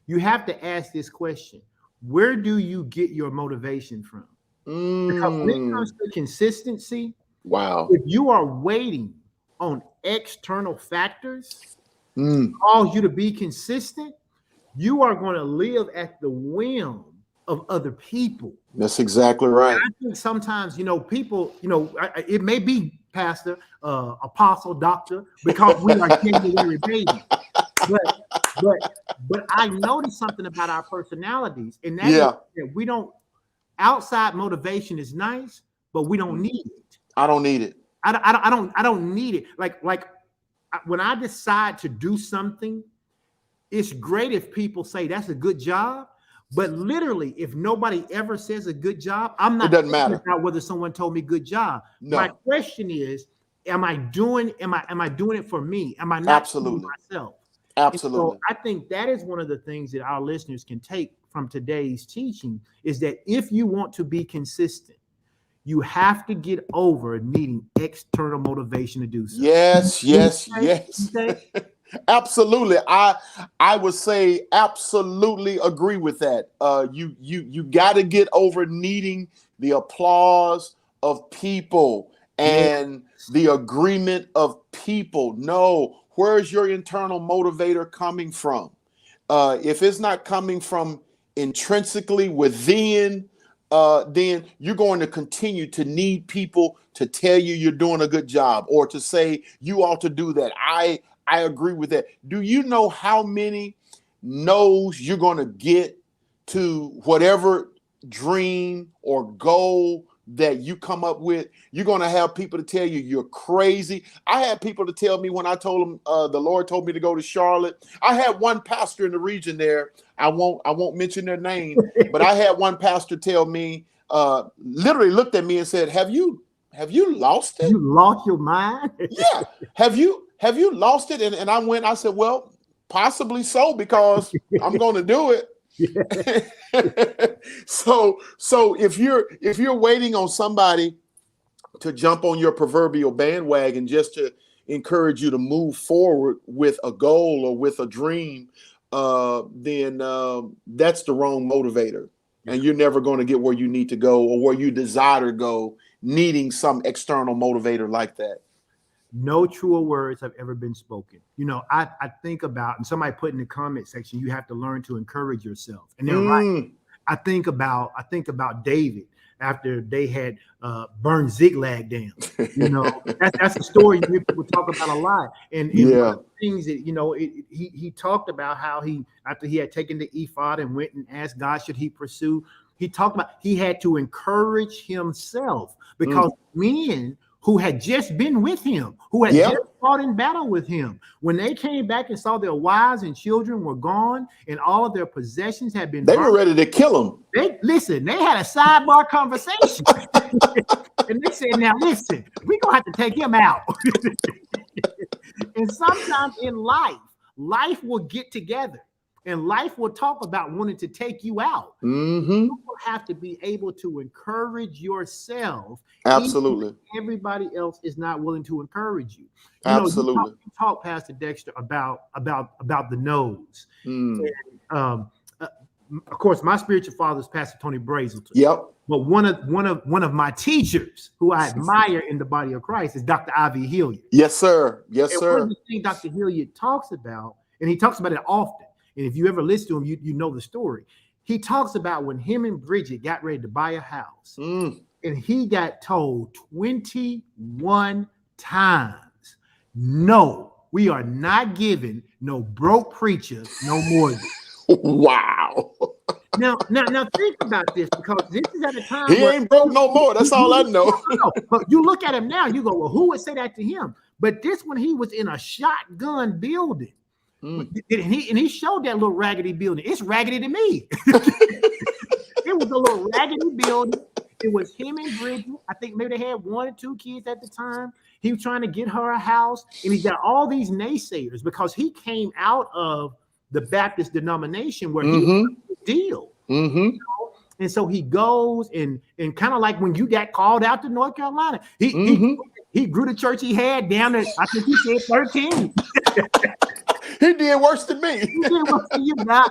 You have to ask this question: where do you get your motivation from? Because when it comes to consistency, Wow. if you are waiting on external factors cause you to be consistent, you are going to live at the whim of other people. That's exactly right. And I think sometimes, people, it may be pastor, apostle, doctor, because we are January babies. But I noticed something about our personalities, and that is that we don't. Outside motivation is nice, but we don't need it. I don't need it. I don't need it. Like when I decide to do something, it's great if people say that's a good job. But literally, if nobody ever says a good job, I'm not. It doesn't matter about whether someone told me good job. No. My question is, am I doing it for me? Am I not doing myself? Absolutely. So I think that is one of the things that our listeners can take from today's teaching, is that if you want to be consistent, you have to get over needing external motivation to do so. Yes. Absolutely. I would say absolutely agree with that. You got to get over needing the applause of people and the agreement of people. No, where's your internal motivator coming from? If it's not coming from intrinsically within, then you're going to continue to need people to tell you you're doing a good job, or to say you ought to do that. I agree with that. Do you know how many no's you're going to get to whatever dream or goal that you come up with? You're going to have people to tell you you're crazy. I had people to tell me when I told them the Lord told me to go to Charlotte. I had one pastor in the region there. I won't mention their name, but I had one pastor tell me, literally looked at me and said, "Have you lost it? You lost your mind?" Yeah. Have you lost it? And I said, well, possibly so, because I'm going to do it. So if you're waiting on somebody to jump on your proverbial bandwagon just to encourage you to move forward with a goal or with a dream, then that's the wrong motivator. And you're never going to get where you need to go or where you desire to go, needing some external motivator like that. No truer words have ever been spoken. I think about, and somebody put in the comment section, you have to learn to encourage yourself. And they're right. I think about David after they had burned Ziklag down. That's a story people talk about a lot. And one of the things that, he talked about how after he had taken the ephod and went and asked God, should he pursue? He talked about he had to encourage himself, because men who had just been with him, who had just fought in battle with him, when they came back and saw their wives and children were gone and all of their possessions had been burned, were ready to kill him. They had a sidebar conversation. And they said, now listen, we're going to have to take him out. And sometimes in life will get together. And life will talk about wanting to take you out. You will have to be able to encourage yourself. Absolutely. Everybody else is not willing to encourage you. Absolutely. You talk, Pastor Dexter, about the no's. And, of course, my spiritual father is Pastor Tony Brazelton. Yep. But one of my teachers who I admire in the body of Christ is Dr. Ivy Hilliard. Yes, sir. Yes, sir. One of the things Dr. Hilliard talks about, and he talks about it often, and if you ever listen to him, you know the story. He talks about when him and Bridget got ready to buy a house, and he got told 21 times, no, we are not giving no broke preachers no mortgage. Wow. Now think about this, because this is at a time he ain't broke no more. That's all I know. But you look at him now, you go, well, who would say that to him? But this when he was in a shotgun building. And he showed that little raggedy building. It's raggedy to me. It was a little raggedy building. It was him and Bridget. I think maybe they had 1 or 2 kids at the time. He was trying to get her a house, and he got all these naysayers because he came out of the Baptist denomination where he was a deal. And so he goes and kind of like when you got called out to North Carolina, he grew the church he had down at, I think he said 13. He did worse than me. He did worse than you, now.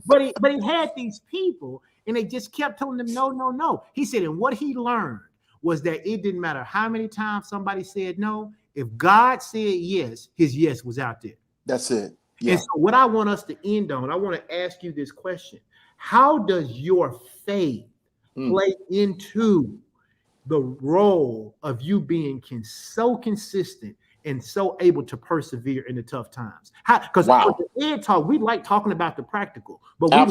But he had these people, and they just kept telling him no, no, no. He said, and what he learned was that it didn't matter how many times somebody said no. If God said yes, his yes was out there. That's it. Yeah. And so what I want us to end on, I want to ask you this question. How does your faith play into the role of you being so consistent and so able to persevere in the tough times? Because the Ed Talk, we like talking about the practical, but we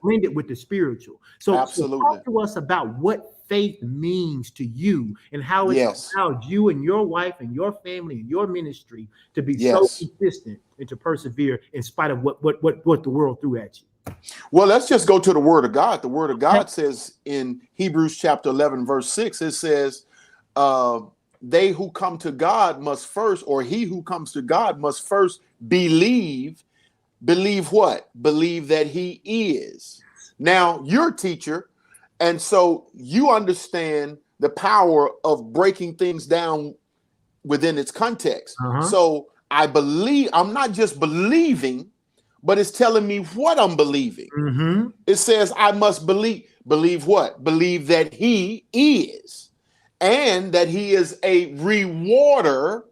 blend it with the spiritual. So talk to us about what faith means to you and how it's allowed you and your wife and your family and your ministry to be so consistent and to persevere in spite of what the world threw at you. Well, let's just go to the word of God. The word of God says in Hebrews chapter 11, verse 6, it says, they who come to God must first, or he who comes to God must first believe what? Believe that he is. Now, you're a teacher, and so you understand the power of breaking things down within its context. So I believe, I'm not just believing, but it's telling me what I'm believing. It says I must believe what? Believe that he is, and that he is a rewarder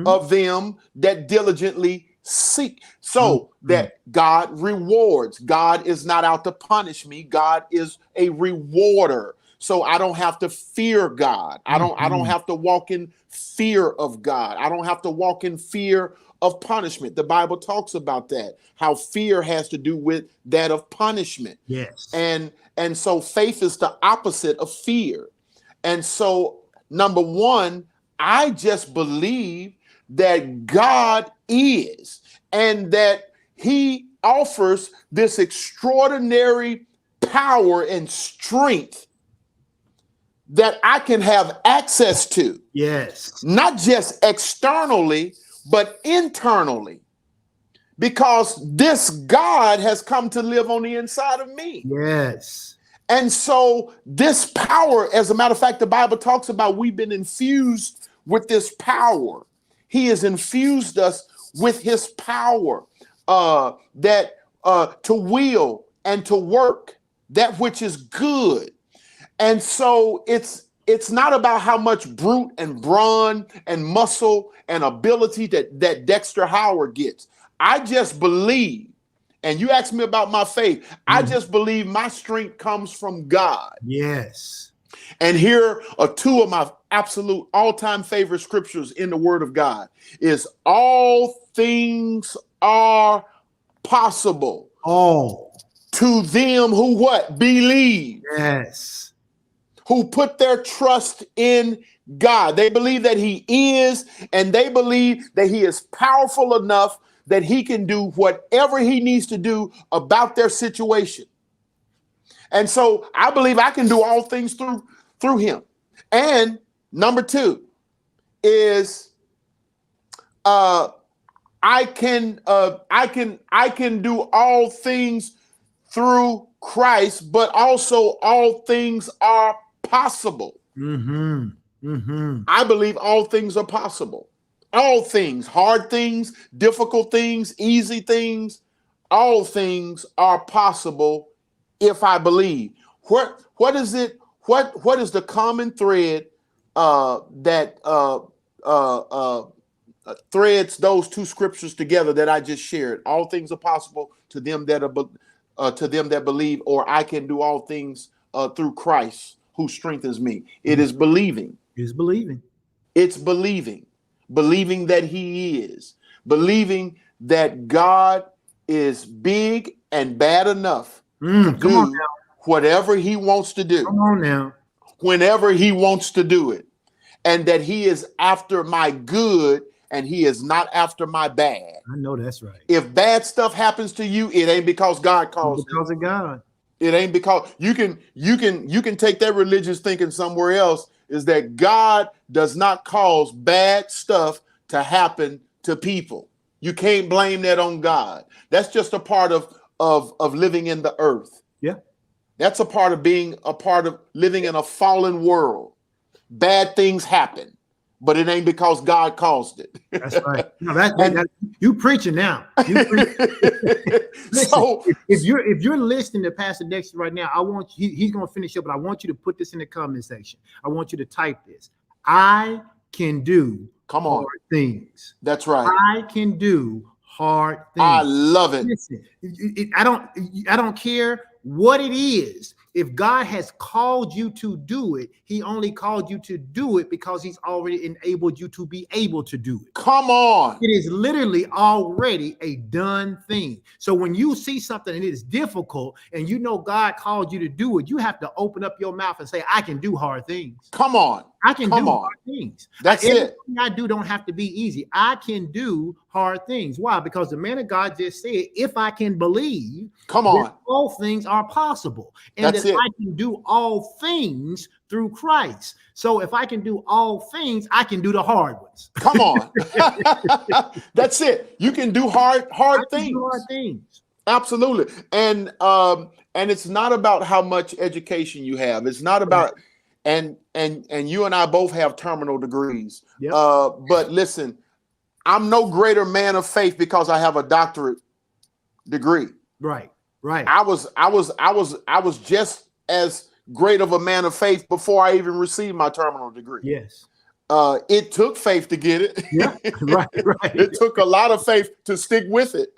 of them that diligently seek. So that God rewards. God is not out to punish me. God is a rewarder. So I don't have to fear God. I don't have to walk in fear of God. I don't have to walk in fear of punishment. The Bible talks about that, how fear has to do with that of punishment. Yes. And so faith is the opposite of fear. And so, number one, I just believe that God is, and that he offers this extraordinary power and strength that I can have access to. Yes. Not just externally, but internally, because this God has come to live on the inside of me. Yes. And so this power, as a matter of fact, the Bible talks about we've been infused with this power. He has infused us with his power that to will and to work that which is good. And so it's not about how much brute and brawn and muscle and ability that Dexter Howard gets. I just believe, and you asked me about my faith, I just believe my strength comes from God. Yes. And here are two of my absolute all-time favorite scriptures in the Word of God is all things are possible. All. To them who what? Believe. Yes. Who put their trust in God. They believe that he is, and they believe that he is powerful enough that he can do whatever he needs to do about their situation. And so I believe I can do all things through him. And number two is I can do all things through Christ, but also all things are possible. I believe all things are possible. All things, hard things, difficult things, easy things, all things are possible if I believe. What is it? What is the common thread that threads those two scriptures together that I just shared? All things are possible to them that believe, or I can do all things through Christ who strengthens me. It is believing. It's believing. It's believing. Believing that he is. Believing that God is big and bad enough to do whatever he wants to do. Come on now. Whenever he wants to do it. And that he is after my good and he is not after my bad. I know that's right. If bad stuff happens to you, it ain't because God caused it. Because of God. It ain't because you can take that religious thinking somewhere else, is that God does not cause bad stuff to happen to people. You can't blame that on God. That's just a part of living in the earth. Yeah. That's a part of being a part of living in a fallen world. Bad things happen, but it ain't because God caused it. That's right. No, you preaching now. You preaching. Listen, So if you're listening to Pastor Dexter right now, I want you, he's going to finish up, but I want you to put this in the comment section. I want you to type this. I can do come on. hard things. That's right. I can do hard things. I love it. Listen, I don't care what it is. If God has called you to do it, he only called you to do it because he's already enabled you to be able to do it. Come on. It is literally already a done thing. So when you see something and it is difficult and you know God called you to do it, you have to open up your mouth and say, I can do hard things. Come on. I can do hard things. That's Everything it. I do don't have to be easy. I can do hard things. Why? Because the man of God just said, if I can believe, come on, all things are possible. And that's that it. I can do all things through Christ. So if I can do all things, I can do the hard ones. Come on. That's it. You can do hard things. Hard things. Absolutely. And it's not about how much education you have. It's not about and you and I both have terminal degrees. Yep. But listen, I'm no greater man of faith because I have a doctorate degree. Right. Right. I was just as great of a man of faith before I even received my terminal degree. Yes. It took faith to get it. Yeah. Right. Right. It took a lot of faith to stick with it.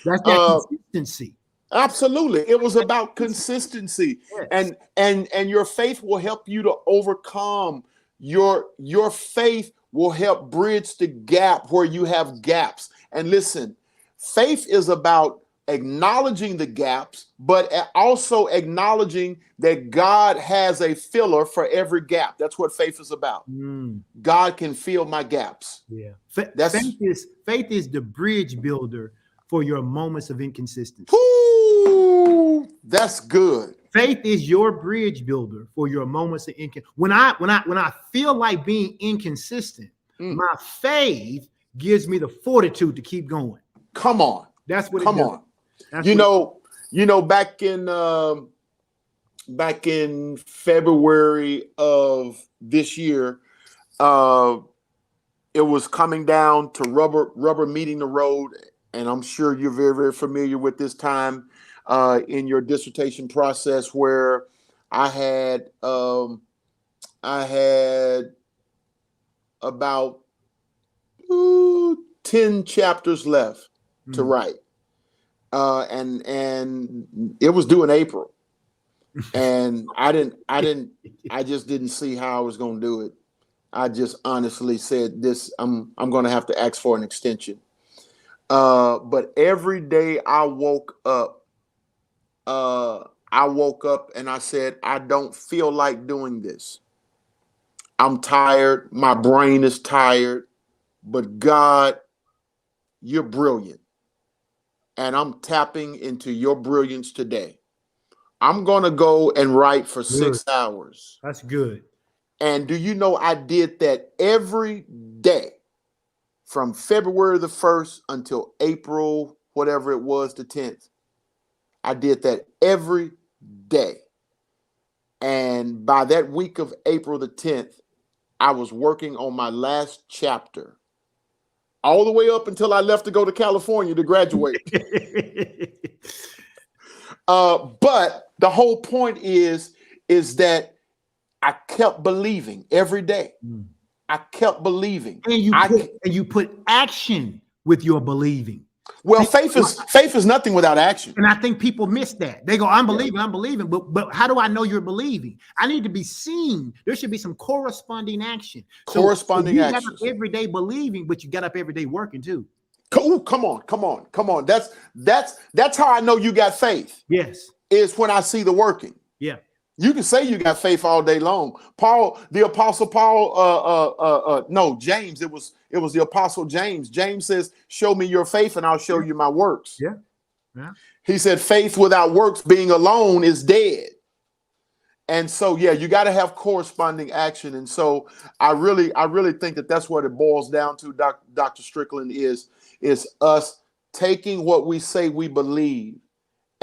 That's that consistency. Absolutely. It was about consistency. Yes. And your faith will help you to overcome. Your faith will help bridge the gap where you have gaps. And listen, faith is about acknowledging the gaps, but also acknowledging that God has a filler for every gap. That's what faith is about. God can fill my gaps. Yeah. Faith is the bridge builder for your moments of inconsistency. Ooh, that's good. Faith is your bridge builder for your moments of inconsistency. When I feel like being inconsistent, my faith gives me the fortitude to keep going. Come on. That's what it Come does. on. You know, back in February of this year, it was coming down to rubber meeting the road. And I'm sure you're very, very familiar with this time in your dissertation process where I had about 10 chapters left to write. And it was due in April. And I just didn't see how I was going to do it. I just honestly said I'm going to have to ask for an extension. But every day I woke up and I said, I don't feel like doing this. I'm tired. My brain is tired, but God, you're brilliant. And I'm tapping into your brilliance today. I'm going to go and write for 6 hours. That's good. And do you know, I did that every day from February the 1st until April, whatever it was, the 10th. I did that every day. And by that week of April the 10th, I was working on my last chapter all the way up until I left to go to California to graduate. But the whole point is that I kept believing every day. I kept believing. And you put action with your believing. Well, faith is nothing without action. And I think people miss that. They go, I'm believing. But how do I know you're believing? I need to be seen. There should be some corresponding action. Corresponding action. You got up every day believing, but you got up every day working too. Ooh, come on. That's how I know you got faith. Yes. Is when I see the working. Yeah. You can say you got faith all day long. The apostle Paul, no, James, it was the apostle James. James says, show me your faith and I'll show you my works. Yeah. Yeah. He said, faith without works being alone is dead. And so, yeah, you got to have corresponding action. And so I really think that that's what it boils down to, Dr. Strickland, is us taking what we say we believe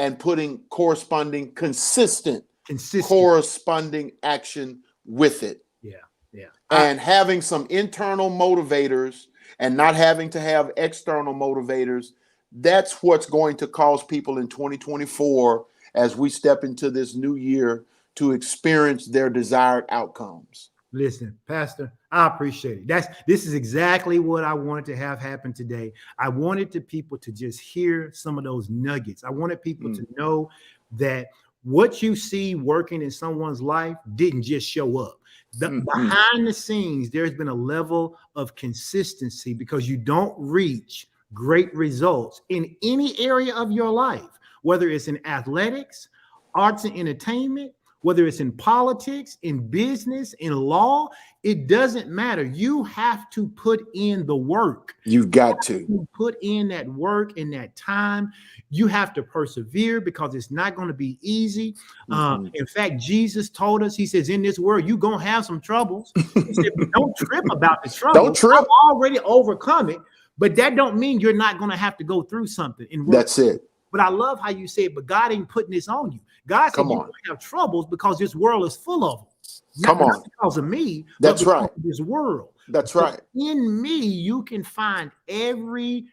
and putting corresponding consistent Consistent. corresponding action with it. Yeah. Yeah. And having some internal motivators and not having to have external motivators, that's what's going to cause people in 2024, as we step into this new year, to experience their desired outcomes. Listen, Pastor, I appreciate it. This is exactly what I wanted to have happen today. I wanted the people to just hear some of those nuggets. I wanted people to know that what you see working in someone's life didn't just show up. Behind the scenes, there's been a level of consistency, because you don't reach great results in any area of your life, whether it's in athletics, arts and entertainment, whether it's in politics, in business, in law. It doesn't matter. You have to put in the work. You've got to put in that work and that time. You have to persevere, because it's not going to be easy. In fact, Jesus told us, he says, in this world, you're going to have some troubles. He said, don't trip about the trouble. Don't trip. I've already overcome it, but that don't mean you're not going to have to go through something. That's it. But I love how you said, but God ain't putting this on you. God said you're going to have troubles because this world is full of them. Not because of me. That's right. This world. That's right. In me, you can find every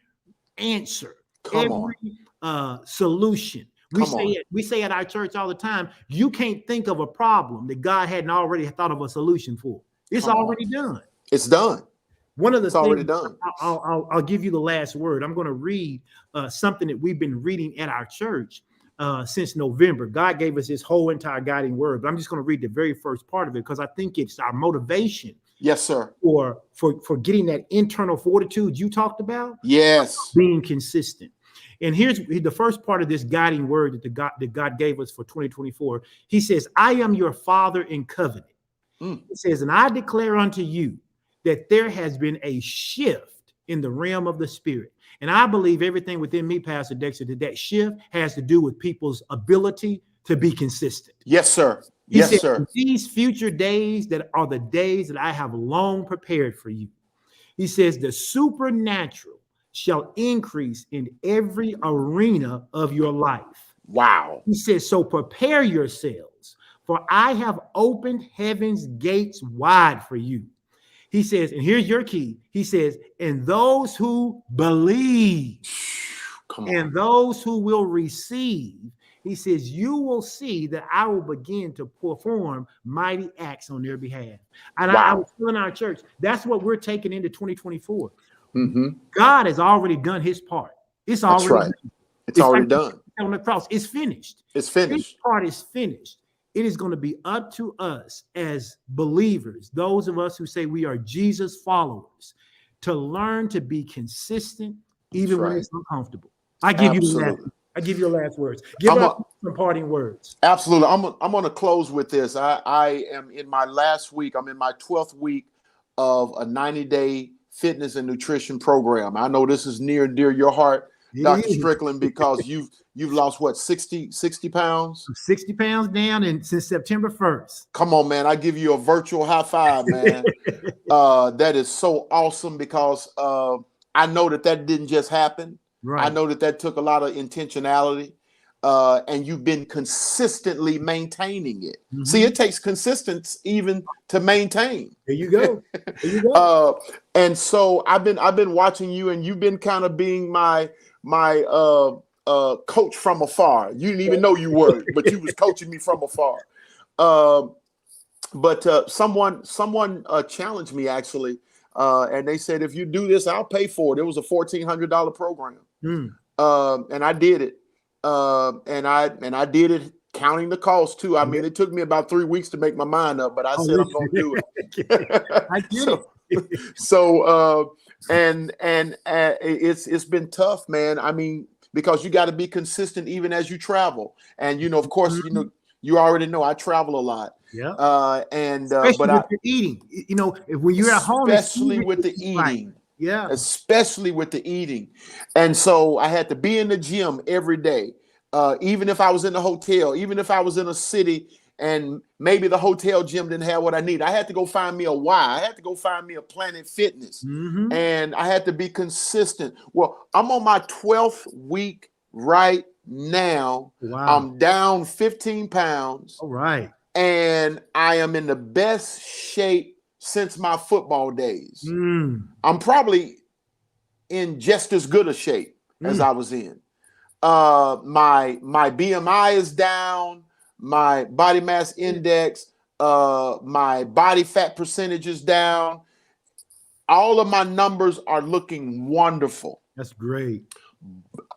answer, every solution. We say at our church all the time, you can't think of a problem that God hadn't already thought of a solution for. It's already done. It's done. One of the it's things, already done. I'll give you the last word. I'm going to read something that we've been reading at our church since November. God gave us his whole entire guiding word, but I'm just going to read the very first part of it, because I think it's our motivation. Yes, sir. For getting that internal fortitude you talked about. Yes. Being consistent. And here's the first part of this guiding word that God gave us for 2024. He says, I am your father in covenant. He says, and I declare unto you that there has been a shift in the realm of the spirit. And I believe everything within me, Pastor Dexter, that shift has to do with people's ability to be consistent. Yes, sir. He said, these future days that are the days that I have long prepared for you. He says, the supernatural shall increase in every arena of your life. Wow. He says, so prepare yourselves, for I have opened heaven's gates wide for you. He says, and here's your key. He says, and those who believe and those who will receive, he says, you will see that I will begin to perform mighty acts on their behalf. And I was telling our church, that's what we're taking into 2024. God has already done his part. It's already done. It's already done. On the cross, it's finished. It's finished. His part is finished. It is going to be up to us as believers, those of us who say we are Jesus followers, to learn to be consistent, even when it's uncomfortable. I give you the last words. Give us some parting words. Absolutely. I'm going to close with this. I am in my last week. I'm in my 12th week of a 90-day fitness and nutrition program. I know this is near and dear your heart, Dr. Strickland, because you've lost what, 60 pounds? 60 pounds down since September 1st. Come on, man. I give you a virtual high five, man. That is so awesome, because I know that didn't just happen. Right. I know that took a lot of intentionality, and you've been consistently maintaining it. See, it takes consistency even to maintain. There you go. There you go. And so I've been watching you, and you've been kind of being my coach from afar. You didn't even know you were, but you was coaching me from afar. But someone challenged me, actually, and they said, if you do this, I'll pay for it. It was a $1,400 program. And I did it. And I did it counting the cost too. I mean, it took me about 3 weeks to make my mind up, but I said I'm going to do it. I get it. So it's been tough, man. I mean, because you got to be consistent even as you travel. And, of course, you already know I travel a lot. Yeah. But you're eating, when you're at home, especially with the eating. Right. Yeah. Especially with the eating. And so I had to be in the gym every day. Even if I was in a hotel, even if I was in a city and maybe the hotel gym didn't have what I need, I had to go find me a Y. I had to go find me a Planet Fitness. And I had to be consistent. Well, I'm on my 12th week right now. Wow. I'm down 15 pounds. All right. And I am in the best shape since my football days. I'm probably in just as good a shape as I was in. My BMI is down, my body mass index, my body fat percentage is down. All of my numbers are looking wonderful. That's great.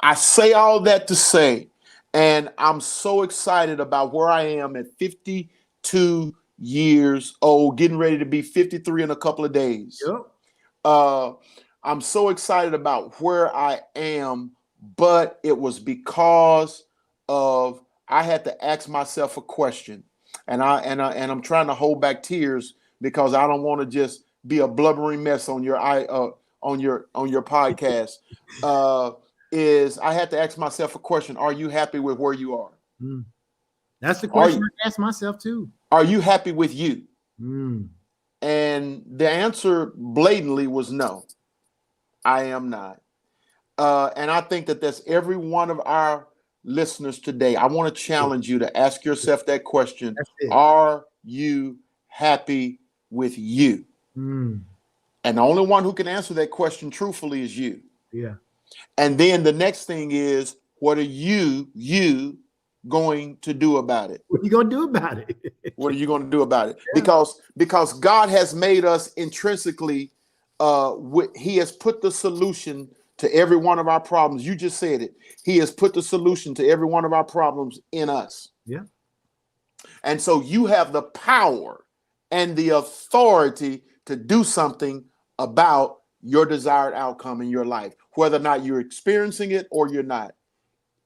I say all that to say, and I'm so excited about where I am at 52 years old, getting ready to be 53 in a couple of days. Yep. I'm so excited about where I am, but it was because of I had to ask myself a question, and I'm trying to hold back tears because I don't want to just be a blubbering mess on your podcast. Is I had to ask myself a question: are you happy with where you are? That's the question I asked myself too. Are you happy with you? And the answer blatantly was no. I am not. And I think that that's every one of our listeners today. I want to challenge you to ask yourself that question. Are you happy with you? And the only one who can answer that question truthfully is you. Yeah. And then the next thing is, what are you going to do about it? What are you going to do about it? What are you going to do about it? Yeah. Because God has made us intrinsically, he has put the solution to every one of our problems. You just said it. He has put the solution to every one of our problems in us. Yeah. And so you have the power and the authority to do something about your desired outcome in your life, whether or not you're experiencing it or you're not.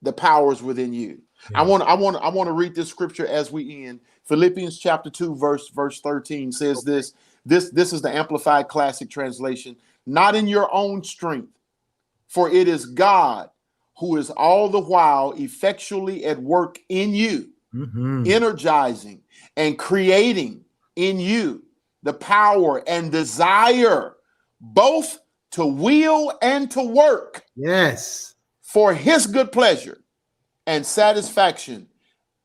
The power is within you. Yeah. I want to read this scripture as we end. Philippians chapter 2, verse 13 says this is the Amplified Classic Translation. Not in your own strength, for it is God who is all the while effectually at work in you, energizing and creating in you the power and desire both to will and to work. Yes. For his good pleasure and satisfaction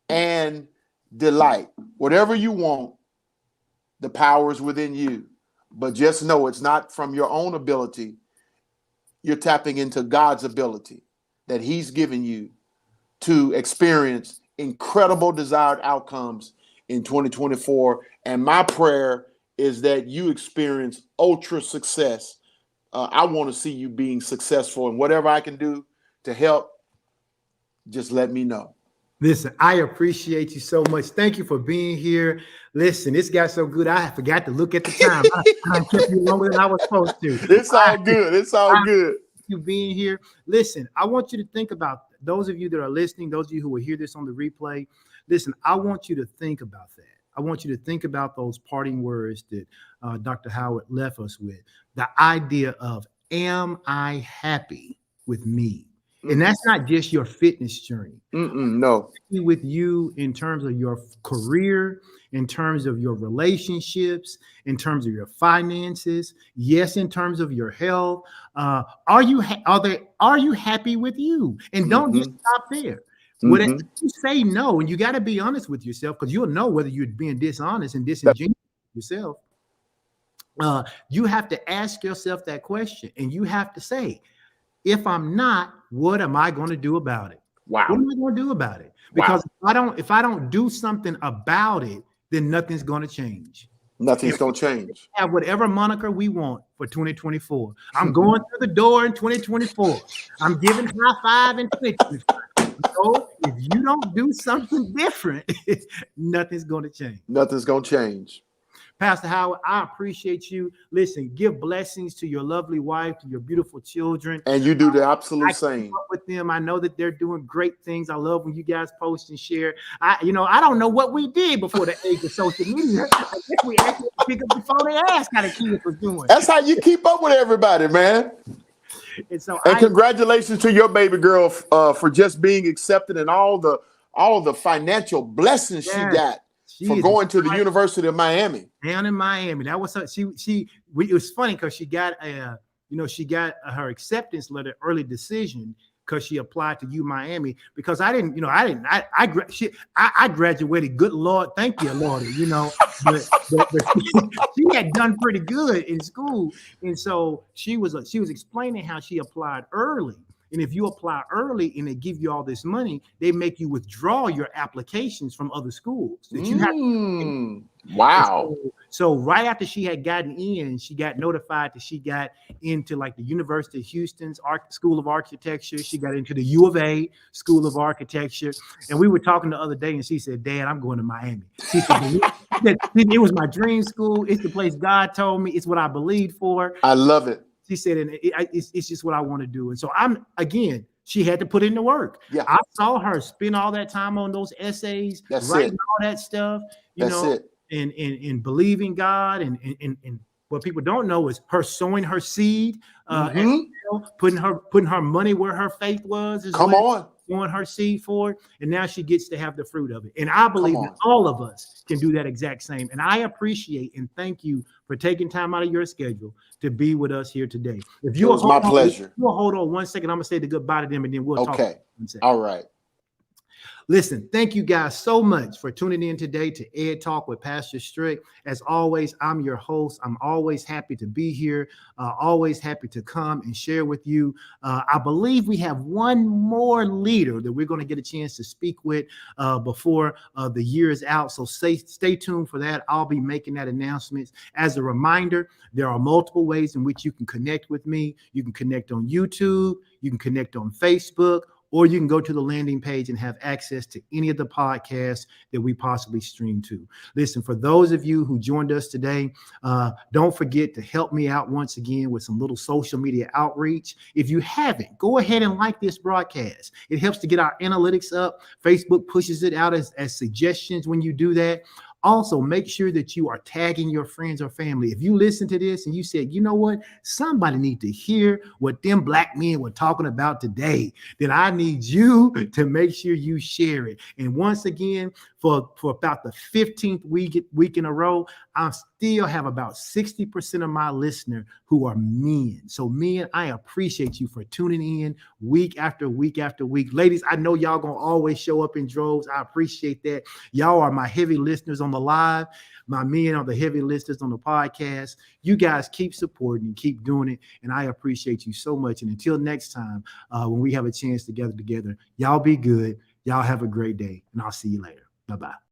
and delight. Whatever you want, the power is within you. But just know it's not from your own ability. You're tapping into God's ability that he's given you to experience incredible desired outcomes in 2024. And my prayer is that you experience ultra success. I want to see you being successful, and whatever I can do to help, just let me know. Listen, I appreciate you so much. Thank you for being here. Listen, this got so good, I forgot to look at the time. I kept you longer than I was supposed to. It's all good. It's all good. You being here. Listen, I want you to think about those of you that are listening, those of you who will hear this on the replay. Listen, I want you to think about that. I want you to think about those parting words that Dr. Howard left us with. The idea of, am I happy with me? And that's not just your fitness journey. No. With you in terms of your career, in terms of your relationships, in terms of your finances, yes, in terms of your health. Are you happy with you? And don't just stop there. Whatever you say no, and you got to be honest with yourself, because you'll know whether you're being dishonest and disingenuous yourself. You have to ask yourself that question, and you have to say, if I'm not, what am I going to do about it? Wow. What am I going to do about it? Because if I don't do something about it, then nothing's going to change. Nothing's going to change. Have whatever moniker we want for 2024. I'm going through the door in 2024. I'm giving high five in 2024. So if you don't do something different, nothing's going to change. Nothing's going to change. Pastor Howard, I appreciate you. Listen, give blessings to your lovely wife, to your beautiful children. And you do the absolute same. Keep up with them. I know that they're doing great things. I love when you guys post and share. I don't know what we did before the age of social media. I guess we actually pick up the phone and ask how the kids was doing. That's how you keep up with everybody, man. And congratulations to your baby girl for just being accepted and all the financial blessings she got. For going to the University of Miami. Down in Miami. That was her. It was funny because she got her acceptance letter, early decision because she applied to U Miami, because I graduated. Good Lord, thank you, Lord. But she had done pretty good in school, and so she was explaining how she applied early. And if you apply early and they give you all this money, they make you withdraw your applications from other schools that you have. Wow. So right after she had gotten in, she got notified that she got into like the University of Houston's School of Architecture. She got into the U of A School of Architecture. And we were talking the other day, and she said, Dad, I'm going to Miami. She said, it was my dream school. It's the place God told me. It's what I believed for. I love it. She said, and it's just what I want to do. And so she had to put in the work. Yeah. I saw her spend all that time on those essays, writing all that stuff, and believing God. And what people don't know is her sowing her seed, putting her money where her faith was. Sowing her seed for it, and now she gets to have the fruit of it. And I believe that all of us can do that exact same. And I appreciate and thank you for taking time out of your schedule to be with us here today. If you, it was my pleasure. You'll hold on 1 second. I'm gonna say the goodbye to them, and then we'll talk. Okay. All right. Listen, thank you guys so much for tuning in today to Ed Talk with Pastor Strick. As always, I'm your host. I'm always happy to be here, always happy to come and share with you. I believe we have one more leader that we're going to get a chance to speak with before the year is out. So stay tuned for that. I'll be making that announcement. As a reminder, there are multiple ways in which you can connect with me. You can connect on YouTube. You can connect on Facebook, or you can go to the landing page and have access to any of the podcasts that we possibly stream to. Listen, for those of you who joined us today, don't forget to help me out once again with some little social media outreach. If you haven't, go ahead and like this broadcast. It helps to get our analytics up. Facebook pushes it out as suggestions when you do that. Also, make sure that you are tagging your friends or family. If you listen to this and you said, you know what, somebody need to hear what them black men were talking about today, then I need you to make sure you share it. And once again, for about the 15th week in a row, I still have about 60% of my listeners who are men. So men, I appreciate you for tuning in week after week after week. Ladies, I know y'all gonna always show up in droves. I appreciate that. Y'all are my heavy listeners on the live. My men are the heavy listeners on the podcast. You guys keep supporting and keep doing it. And I appreciate you so much. And until next time, when we have a chance to gather together, y'all be good. Y'all have a great day. And I'll see you later. Bye-bye.